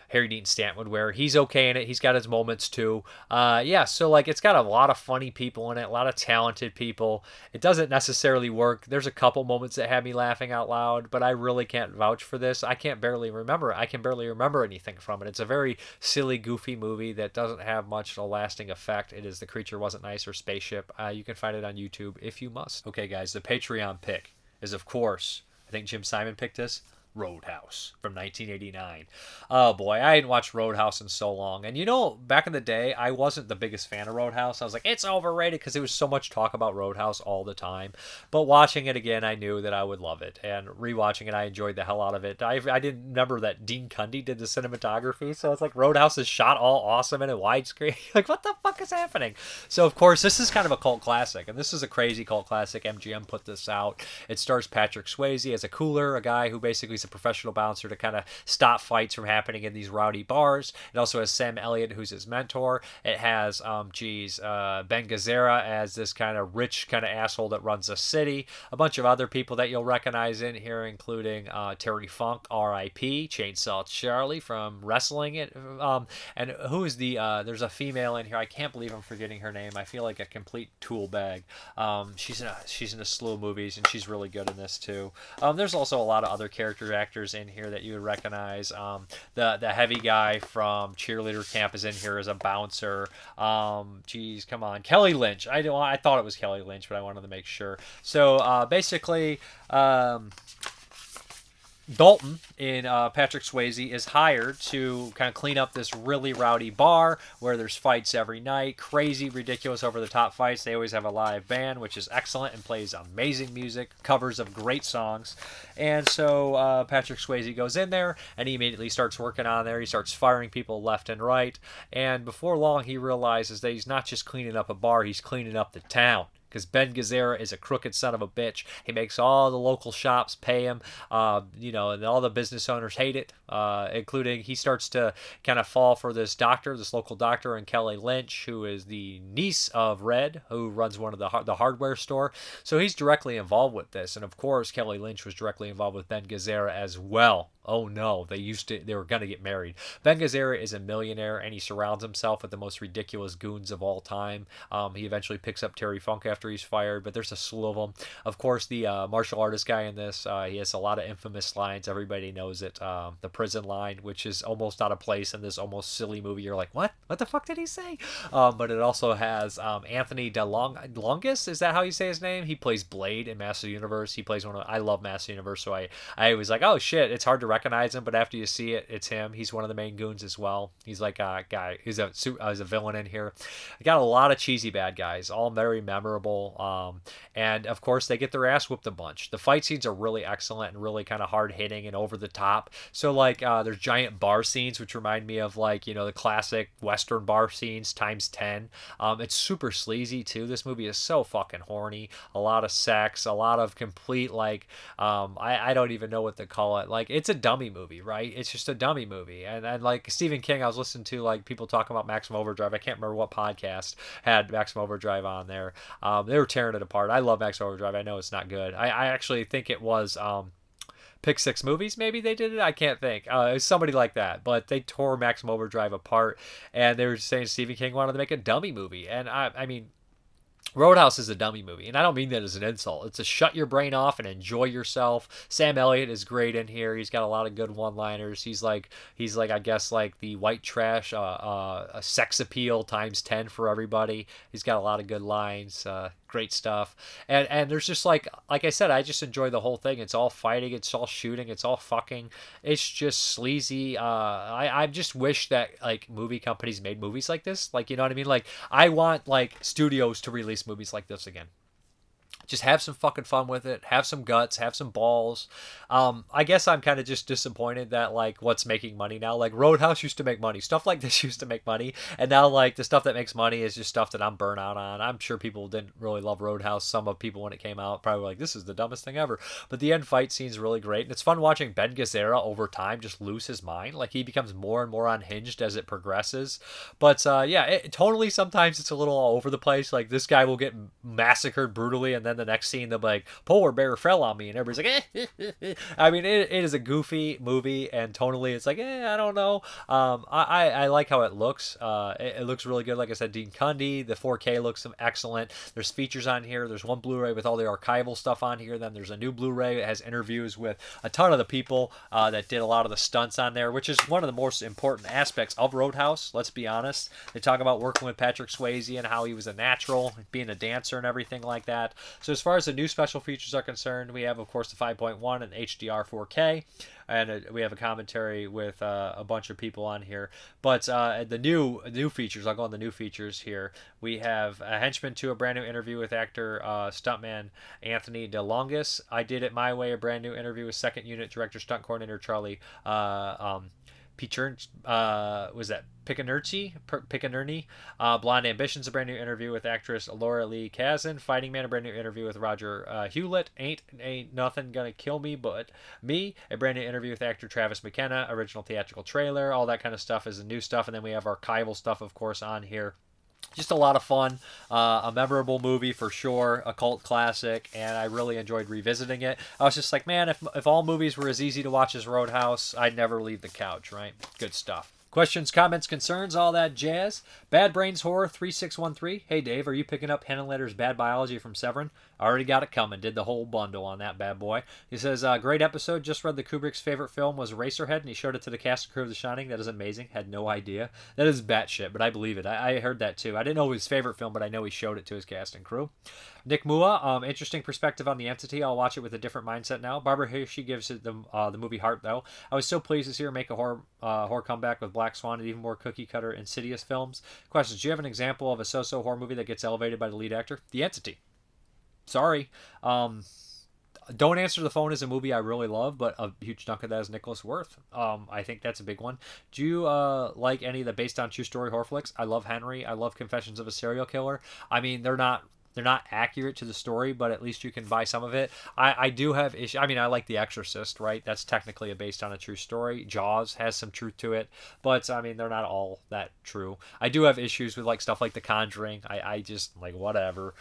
Harry Dean Stanton would wear. He's okay in it. He's got his moments too. So like it's got a lot of funny people in it, a lot of talented people. It doesn't necessarily work. There's a couple moments that had me laughing out loud, but I really can't vouch for this. I can barely remember anything from it. It's a very silly, goofy movie that doesn't have much of a lasting effect. It is The Creature Wasn't Nice, or Spaceship. You can find it on YouTube if you must. Okay, guys, the Patreon pick is, of course, think Jim Simon picked this. Roadhouse from 1989. Oh boy, I hadn't watched Roadhouse in so long. And you know, back in the day, I wasn't the biggest fan of Roadhouse. I was like, it's overrated because there was so much talk about Roadhouse all the time. But watching it again, I knew that I would love it. And rewatching it, I enjoyed the hell out of it. I didn't remember that Dean Cundy did the cinematography, so it's like Roadhouse is shot all awesome and in widescreen. Like, what the fuck is happening? So, of course, this is kind of a cult classic. And this is a crazy cult classic. MGM put this out. It stars Patrick Swayze as a cooler, a guy who basically is a professional bouncer to kind of stop fights from happening in these rowdy bars. It also has Sam Elliott, who's his mentor. It has Ben Gazzara as this kind of rich kind of asshole that runs a city. A bunch of other people that you'll recognize in here, including Terry Funk, R.I.P., Chainsaw Charlie from wrestling it. And who is the there's a female in here. I can't believe I'm forgetting her name. I feel like a complete tool bag. She's in a slew of movies, and she's really good in this too. There's also a lot of other character actors in here that you would recognize. The heavy guy from Cheerleader Camp is in here as a bouncer. Come on, Kelly Lynch. I thought it was Kelly Lynch, but I wanted to make sure. So basically, Dalton in Patrick Swayze is hired to kind of clean up this really rowdy bar where there's fights every night, crazy, ridiculous, over-the-top fights. They always have a live band, which is excellent and plays amazing music, covers of great songs. And so Patrick Swayze goes in there and he immediately starts working on there. He starts firing people left and right. And before long, he realizes that he's not just cleaning up a bar, he's cleaning up the town. Because Ben Gazzara is a crooked son of a bitch. He makes all the local shops pay him, and all the business owners hate it, including he starts to kind of fall for this local doctor, and Kelly Lynch, who is the niece of Red, who runs one of the hardware store. So he's directly involved with this. And of course, Kelly Lynch was directly involved with Ben Gazzara as well. Oh no, they were going to get married. Ben Gazzara is a millionaire, and he surrounds himself with the most ridiculous goons of all time. He eventually picks up Terry Funk after he's fired, but there's a slew of them. Of course, the martial artist guy in this, he has a lot of infamous lines. Everybody knows it. The prison line, which is almost out of place in this almost silly movie. You're like, what? What the fuck did he say? But it also has Anthony DeLongis. Is that how you say his name? He plays Blade in Master Universe. He plays I love Master Universe, so I was like, oh shit, it's hard to recognize him, but after you see it, it's him. He's one of the main goons as well. He's like a guy who's a villain in here. I got a lot of cheesy bad guys, all very memorable, and of course they get their ass whooped a bunch. The fight scenes are really excellent and really kind of hard hitting and over the top. So like there's giant bar scenes which remind me of the classic Western bar scenes times 10. It's super sleazy too. This movie is so fucking horny. A lot of sex, a lot of complete I don't even know what to call it. Like, it's a dummy movie, right? It's just a dummy movie. And like Stephen King, I was listening to people talking about Maximum Overdrive. I can't remember what podcast had Maximum Overdrive on there. They were tearing it apart. I love Maximum Overdrive. I know it's not good. I actually think it was Pick Six Movies, maybe they did it. I can't think. It was somebody like that. But they tore Maximum Overdrive apart, and they were saying Stephen King wanted to make a dummy movie. And I mean, Roadhouse is a dummy movie, and I don't mean that as an insult. It's a shut your brain off and enjoy yourself. Sam Elliott is great in here. He's got a lot of good one-liners. He's like I guess like the white trash, a sex appeal times 10 for everybody. He's got a lot of good lines. Great stuff. And there's just like I said, I just enjoy the whole thing. It's all fighting, it's all shooting, it's all fucking. It's just sleazy. I just wish that movie companies made movies like this. You know what I mean? I want studios to release movies like this again. Just have some fucking fun with it. Have some guts. Have some balls. I guess I'm kind of just disappointed that what's making money now. Roadhouse used to make money. Stuff like this used to make money, and now the stuff that makes money is just stuff that I'm burnt out on. I'm sure people didn't really love Roadhouse. Some of people when it came out probably this is the dumbest thing ever. But the end fight scene's really great, and it's fun watching Ben Gazzara over time just lose his mind. He becomes more and more unhinged as it progresses. But it totally sometimes it's a little all over the place. This guy will get massacred brutally, and then the next scene they'll be like, polar bear fell on me, and everybody's like I mean, it is a goofy movie, and tonally it's I don't know. I like how it looks. It looks really good. Like I said, Dean Cundy, the 4K looks excellent. There's features on here. There's one Blu-ray with all the archival stuff on here. Then there's a new Blu-ray that has interviews with a ton of the people that did a lot of the stunts on there, which is one of the most important aspects of Roadhouse. Let's be honest. They talk about working with Patrick Swayze and how he was a natural, being a dancer and everything like that. So as far as the new special features are concerned, we have, of course, the 5.1 and HDR 4K, and we have a commentary with a bunch of people on here. But the new features, I'll go on the new features here. We have a henchman to a brand new interview with actor stuntman Anthony DeLongis. I Did It My Way, a brand new interview with second unit director stunt coordinator Charlie was that Picanurci? Blonde Ambitions, a brand new interview with actress Laura Lee Kazan. Fighting Man, a brand new interview with Roger Hewlett. Ain't Nothing Gonna Kill Me But Me, a brand new interview with actor Travis McKenna. Original theatrical trailer, all that kind of stuff is the new stuff. And then we have archival stuff, of course, on here. Just a lot of fun, a memorable movie for sure, a cult classic, and I really enjoyed revisiting it. I was just like, man, if all movies were as easy to watch as Roadhouse, I'd never leave the couch, right? Good stuff. Questions, comments, concerns, all that jazz. Bad Brains Horror 3613. Hey Dave, are you picking up Henenletter's Bad Biology from Severin? I already got it coming. Did the whole bundle on that bad boy. He says, great episode. Just read the Kubrick's favorite film was Eraserhead, and he showed it to the cast and crew of The Shining. That is amazing. Had no idea. That is batshit, but I believe it. I heard that too. I didn't know his favorite film, but I know he showed it to his cast and crew. Nick Mua, interesting perspective on The Entity. I'll watch it with a different mindset now. Barbara Hershey gives it the movie heart, though. I was so pleased to see her make a horror comeback with Black Swan and even more cookie-cutter Insidious films. Questions. Do you have an example of a so-so horror movie that gets elevated by the lead actor? The Entity. Sorry. Don't Answer the Phone is a movie I really love, but a huge chunk of that is Nicholas Worth. I think that's a big one. Do you like any of the based on true story horror flicks? I love Henry. I love Confessions of a Serial Killer. I mean, they're not accurate to the story, but at least you can buy some of it. I do have issues. I mean, I like The Exorcist, right? That's technically based on a true story. Jaws has some truth to it, but I mean, they're not all that true. I do have issues with like stuff like The Conjuring. I just like whatever.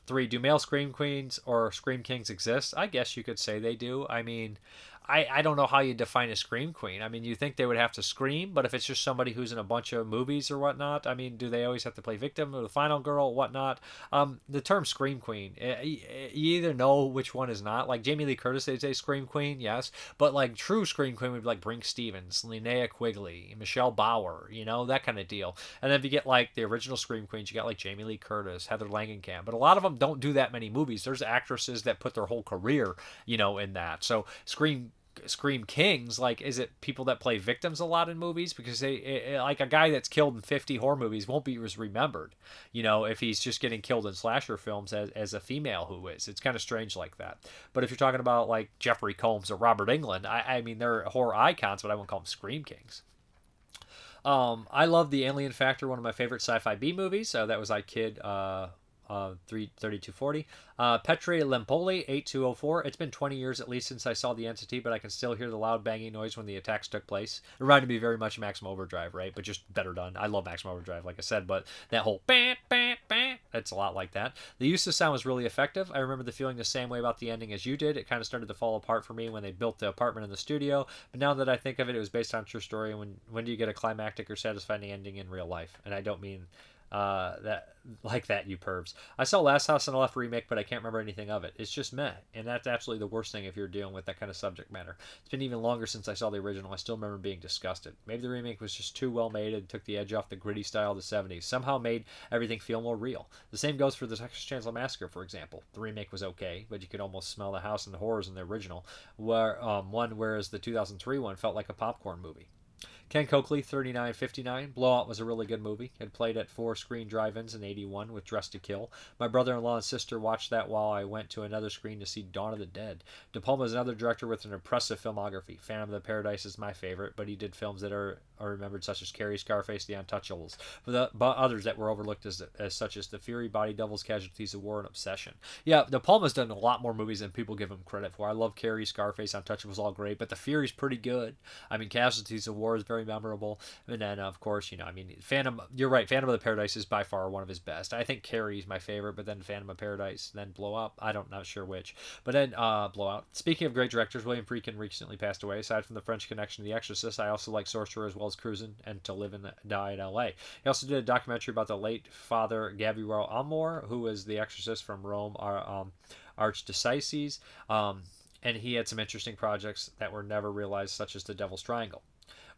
3, do male scream queens or scream kings exist? I guess you could say they do. I mean, I don't know how you define a scream queen. I mean, you think they would have to scream, but if it's just somebody who's in a bunch of movies or whatnot, I mean, do they always have to play victim or the final girl, whatnot? The term scream queen, you either know which one is not. Like Jamie Lee Curtis, they'd say scream queen, yes, but like true scream queen would be like Brink Stevens, Linnea Quigley, Michelle Bauer, you know, that kind of deal. And then if you get like the original scream queens, you got like Jamie Lee Curtis, Heather Langenkamp, but a lot of them don't do that many movies. There's actresses that put their whole career, you know, in that. So Scream Kings, like, is it people that play victims a lot in movies? Because like a guy that's killed in 50 horror movies won't be as remembered, you know, if he's just getting killed in slasher films as a female who is. It's kind of strange like that. But if you're talking about like Jeffrey Combs or Robert Englund, I mean, they're horror icons, but I won't call them Scream Kings. I love The Alien Factor, one of my favorite sci-fi B movies. That was I Kid 3240. Petri Lempoli 8204. It's been 20 years at least since I saw The Entity, but I can still hear the loud banging noise when the attacks took place. It reminded me very much of Maximum Overdrive, right? But just better done. I love Maximum Overdrive, like I said, but that whole bam, bam, bam, it's a lot like that. The use of sound was really effective. I remember feeling the same way about the ending as you did. It kind of started to fall apart for me when they built the apartment in the studio, but now that I think of it, it was based on a true story. And when do you get a climactic or satisfying ending in real life? And I don't mean that like that, you pervs. I saw Last House on the Left remake, but I can't remember anything of it. It's just meh, and that's absolutely the worst thing if you're dealing with that kind of subject matter. It's been even longer since I saw the original. I still remember being disgusted. Maybe the remake was just too well made and took the edge off the gritty style of the 70s. Somehow made everything feel more real. The same goes for the Texas Chainsaw Massacre, for example. The remake was okay, but you could almost smell the house and the horrors in the original, whereas the 2003 one felt like a popcorn movie. Ken Coakley, 3959. Blowout was a really good movie. Had played at 4 screen drive-ins in 81 with Dress to Kill. My brother-in-law and sister watched that while I went to another screen to see Dawn of the Dead. De Palma is another director with an impressive filmography. Phantom of the Paradise is my favorite, but he did films that are remembered such as Carrie, Scarface, The Untouchables, but others that were overlooked as such as The Fury, Body Doubles, Casualties of War, and Obsession. Yeah, De Palma's done a lot more movies than people give him credit for. I love Carrie, Scarface, Untouchables, all great, but The Fury's pretty good. I mean, Casualties of War is very memorable. And then, of course, you know, I mean, you're right, Phantom of the Paradise is by far one of his best. I think Carrie's my favorite, but then Phantom of Paradise, then Blowout. Not sure which. But then Blowout. Speaking of great directors, William Friedkin recently passed away. Aside from the French Connection to The Exorcist, I also like Sorcerer as well as Cruisin' and To Live and Die in L.A. He also did a documentary about the late Father Gabriel Amor, who was the exorcist from Rome, Archdiocese. And he had some interesting projects that were never realized, such as The Devil's Triangle.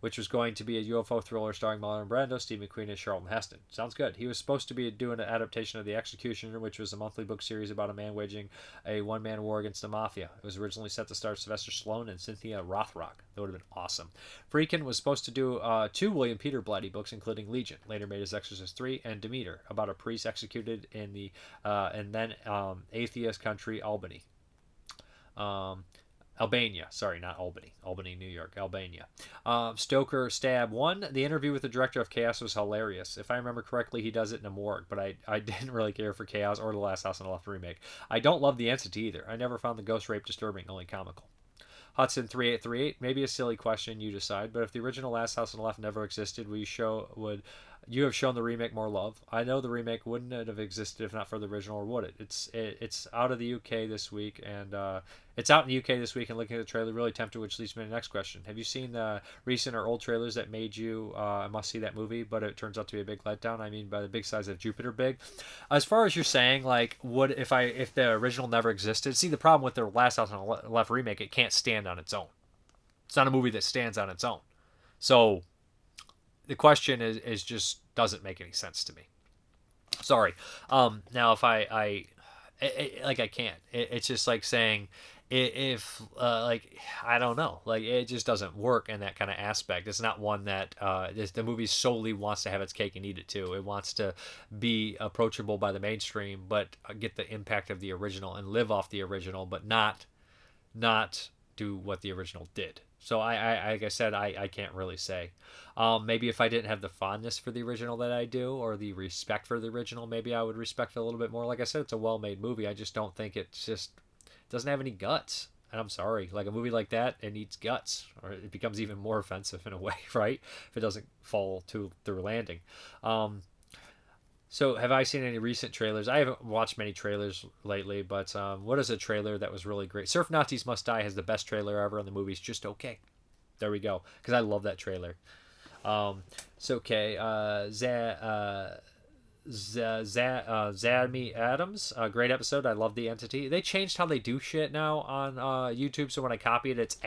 which was going to be a UFO thriller starring Marlon Brando, Steve McQueen, and Charlton Heston. Sounds good. He was supposed to be doing an adaptation of The Executioner, which was a monthly book series about a man waging a one-man war against the mafia. It was originally set to star Sylvester Stallone and Cynthia Rothrock. That would have been awesome. Friedkin was supposed to do 2 William Peter Blatty books, including Legion. Later made his Exorcist 3 and Demeter, about a priest executed in the atheist country Albany. Albania, sorry, not Albany. Albany, New York, Albania. Stoker Stab 1. The interview with the director of Chaos was hilarious. If I remember correctly, he does it in a morgue, but I didn't really care for Chaos or The Last House on the Left remake. I don't love The Entity either. I never found the ghost rape disturbing, only comical. Hudson 3838. Maybe a silly question, you decide, but if the original Last House on the Left never existed, would you have shown the remake more love? I know the remake wouldn't have existed if not for the original, or would it? It's out of the UK this week, and it's out in the UK this week, and looking at the trailer, really tempted, which leads me to the next question. Have you seen the recent or old trailers that made you must see that movie, but it turns out to be a big letdown? I mean, by the big size of Jupiter big. As far as you're saying, like, would if the original never existed? See, the problem with the Last House on the Left remake, it can't stand on its own. It's not a movie that stands on its own. So the question is just doesn't make any sense to me. Sorry. Now if I can't. It's just like saying if like I don't know, like it just doesn't work in that kind of aspect. It's not one that the movie solely wants to have its cake and eat it too. It wants to be approachable by the mainstream, but get the impact of the original and live off the original, but not do what the original did. So I like I said, I can't really say. Maybe if I didn't have the fondness for the original that I do, or the respect for the original, maybe I would respect it a little bit more. Like I said, it's a well-made movie. I just don't think it doesn't have any guts. And I'm sorry, like a movie like that, it needs guts, or it becomes even more offensive in a way, right? If it doesn't fall through landing. So have I seen any recent trailers? I haven't watched many trailers lately, but what is a trailer that was really great? Surf Nazis Must Die has the best trailer ever, and the movie's just okay. There we go, because I love that trailer. It's okay. Zadmi Adams, a great episode. I love The Entity. They changed how they do shit now on YouTube, so when I copy it, it's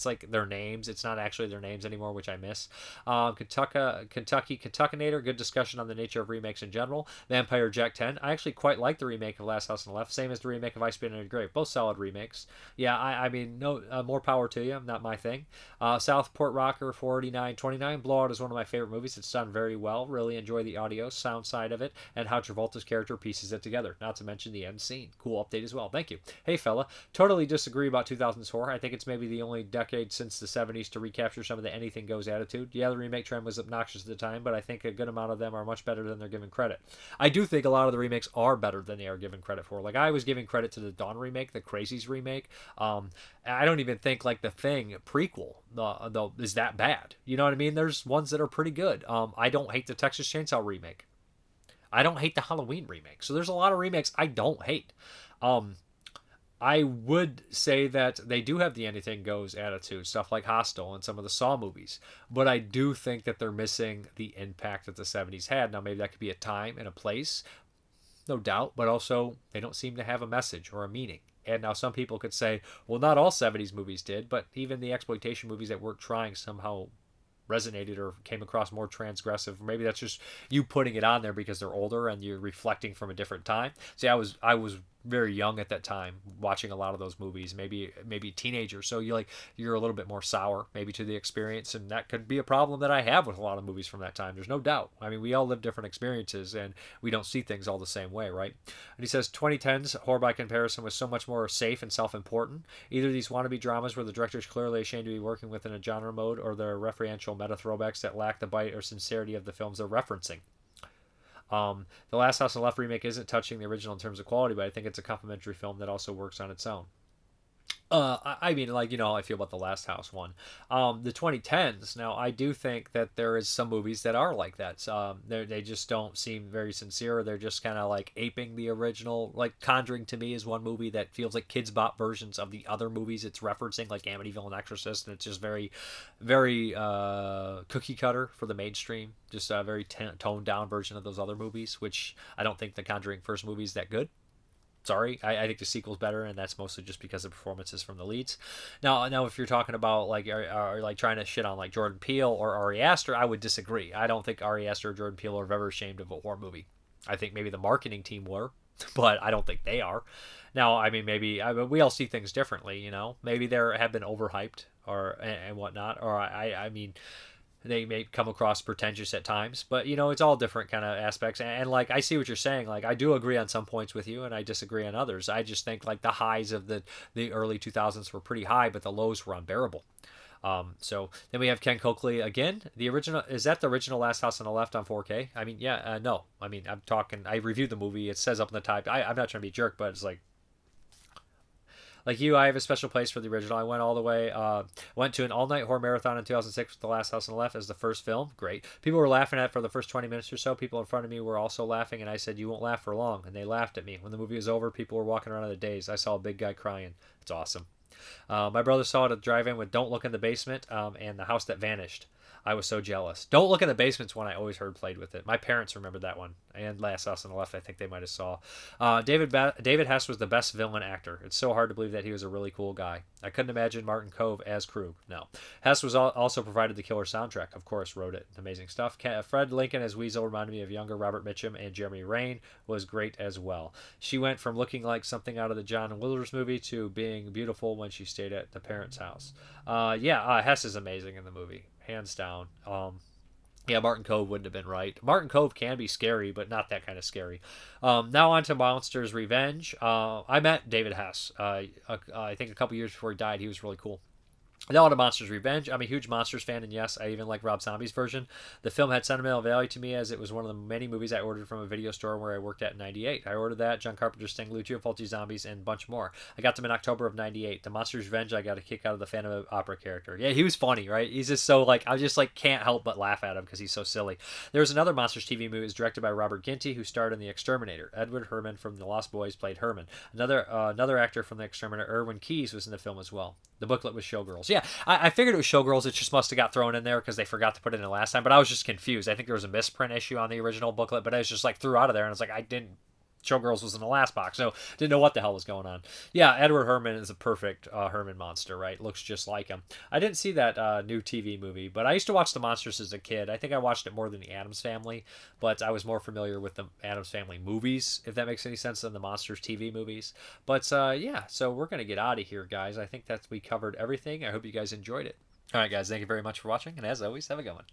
like their names. It's not actually their names anymore, which I miss. Kentuckinator, good discussion on the nature of remakes in general. Vampire Jack 10. I actually quite like the remake of Last House on the Left, same as the remake of I Spit in a Grave. Both solid remakes. Yeah, I mean, no more power to you. Not my thing. Southport Rocker 4929. Blowout is one of my favorite movies. It's done very well. Really enjoy the audio, sound side of it, and how Travolta's character pieces it together, not to mention the end scene. Cool update as well. Thank you. Hey fella, totally disagree about 2000s horror. I think it's maybe the only decade since the 70s to recapture some of the anything goes attitude. Yeah, the remake trend was obnoxious at the time, but I think a good amount of them are much better than they're given credit. I do think a lot of the remakes are better than they are given credit for. Like, I was giving credit to the Dawn remake, the Crazies remake. I don't even think like the Thing prequel though is that bad. You know what I mean? There's ones that are pretty good. I don't hate the Texas Chainsaw remake. I don't hate the Halloween remake. So there's a lot of remakes I don't hate. I would say that they do have the anything goes attitude, stuff like Hostel and some of the Saw movies. But I do think that they're missing the impact that the 70s had. Now, maybe that could be a time and a place, no doubt. But also, they don't seem to have a message or a meaning. And now some people could say, well, not all 70s movies did, but even the exploitation movies that weren't trying somehow resonated or came across more transgressive. Maybe that's just you putting it on there because they're older and you're reflecting from a different time. See, I was very young at that time watching a lot of those movies, maybe teenager, so you're a little bit more sour maybe to the experience, and that could be a problem that I have with a lot of movies from that time. There's no doubt. I mean, we all live different experiences and we don't see things all the same way, right? And he says 2010's horror by comparison was so much more safe and self-important. Either these wannabe dramas where the director's clearly ashamed to be working within a genre mode, or they're referential meta throwbacks that lack the bite or sincerity of the films they're referencing. The Last House on the Left remake isn't touching the original in terms of quality, but I think it's a complimentary film that also works on its own. I mean, like, you know how I feel about the Last House one. The 2010s, now, I do think that there is some movies that are like that. They just don't seem very sincere. They're just kind of like aping the original. Like, Conjuring, to me, is one movie that feels like Kids Bop versions of the other movies it's referencing, like Amityville and Exorcist, and it's just very, very cookie cutter for the mainstream. Just a very toned down version of those other movies, which I don't think the Conjuring first movie is that good. Sorry, I think the sequel's better, and that's mostly just because of performances from the leads. Now, if you're talking about like are like trying to shit on like Jordan Peele or Ari Aster, I would disagree. I don't think Ari Aster or Jordan Peele are ever ashamed of a horror movie. I think maybe the marketing team were, but I don't think they are. Now, I mean, we all see things differently, you know. Maybe they have been overhyped or and whatnot, or I mean, they may come across pretentious at times, but you know, it's all different kind of aspects. And like, I see what you're saying. Like, I do agree on some points with you, and I disagree on others. I just think like the highs of the early 2000s were pretty high, but the lows were unbearable. So then we have Ken Coakley again. The original, is that the original Last House on the Left on 4K? I mean, yeah, no. I mean, I'm talking. I reviewed the movie. It says up in the type. I'm not trying to be a jerk, but it's like you, I have a special place for the original. I went all the way, went to an all-night horror marathon in 2006 with The Last House on the Left as the first film. Great. People were laughing at it for the first 20 minutes or so. People in front of me were also laughing, and I said, "You won't laugh for long." And they laughed at me. When the movie was over, people were walking around in the daze. I saw a big guy crying. It's awesome. My brother saw it at the drive-in with Don't Look in the Basement and The House That Vanished. I was so jealous. Don't Look in the Basement's one I always heard played with it. My parents remembered that one. And Last House on the Left, I think they might have saw. David Hess was the best villain actor. It's so hard to believe that he was a really cool guy. I couldn't imagine Martin Kove as Krug. No. Hess was also provided the killer soundtrack. Of course, wrote it. Amazing stuff. Fred Lincoln as Weasel reminded me of younger Robert Mitchum, and Jeremy Rain was great as well. She went from looking like something out of the John Williams movie to being beautiful when she stayed at the parents' house. Hess is amazing in the movie. Hands down. Yeah, Martin Kove wouldn't have been right. Martin Kove can be scary, but not that kind of scary. Now on to Monsters Revenge. I met David Hess. I think a couple years before he died. He was really cool. Now on to Monsters Revenge. I'm a huge Monsters fan, and yes, I even like Rob Zombie's version. The film had sentimental value to me as it was one of the many movies I ordered from a video store where I worked at in 98. I ordered that, John Carpenter's Sting, Lucio Fulci Zombies, and a bunch more. I got them in October of 98. The Monsters Revenge, I got a kick out of the Phantom of Opera character. Yeah, he was funny, right? He's just so, like, I just, like, can't help but laugh at him because he's so silly. There was another Monsters TV movie. It was directed by Robert Ginty, who starred in The Exterminator. Edward Herman from The Lost Boys played Herman. Another actor from The Exterminator, Erwin Keyes, was in the film as well. The booklet was Showgirls. Yeah, I figured it was Showgirls. It just must have got thrown in there because they forgot to put it in last time. But I was just confused. I think there was a misprint issue on the original booklet, but I was just like threw out of there, and I was like, I didn't. Showgirls was in the last box, so didn't know what the hell was going on. Yeah, Edward Herman is a perfect Herman monster, right? Looks just like him. I didn't see that new TV movie, but I used to watch The Monsters as a kid. I think I watched it more than The Addams Family, but I was more familiar with the Addams Family movies, if that makes any sense, than the Monsters TV movies. But yeah, so we're going to get out of here, guys. I think that we covered everything. I hope you guys enjoyed it. All right, guys, thank you very much for watching, and as always, have a good one.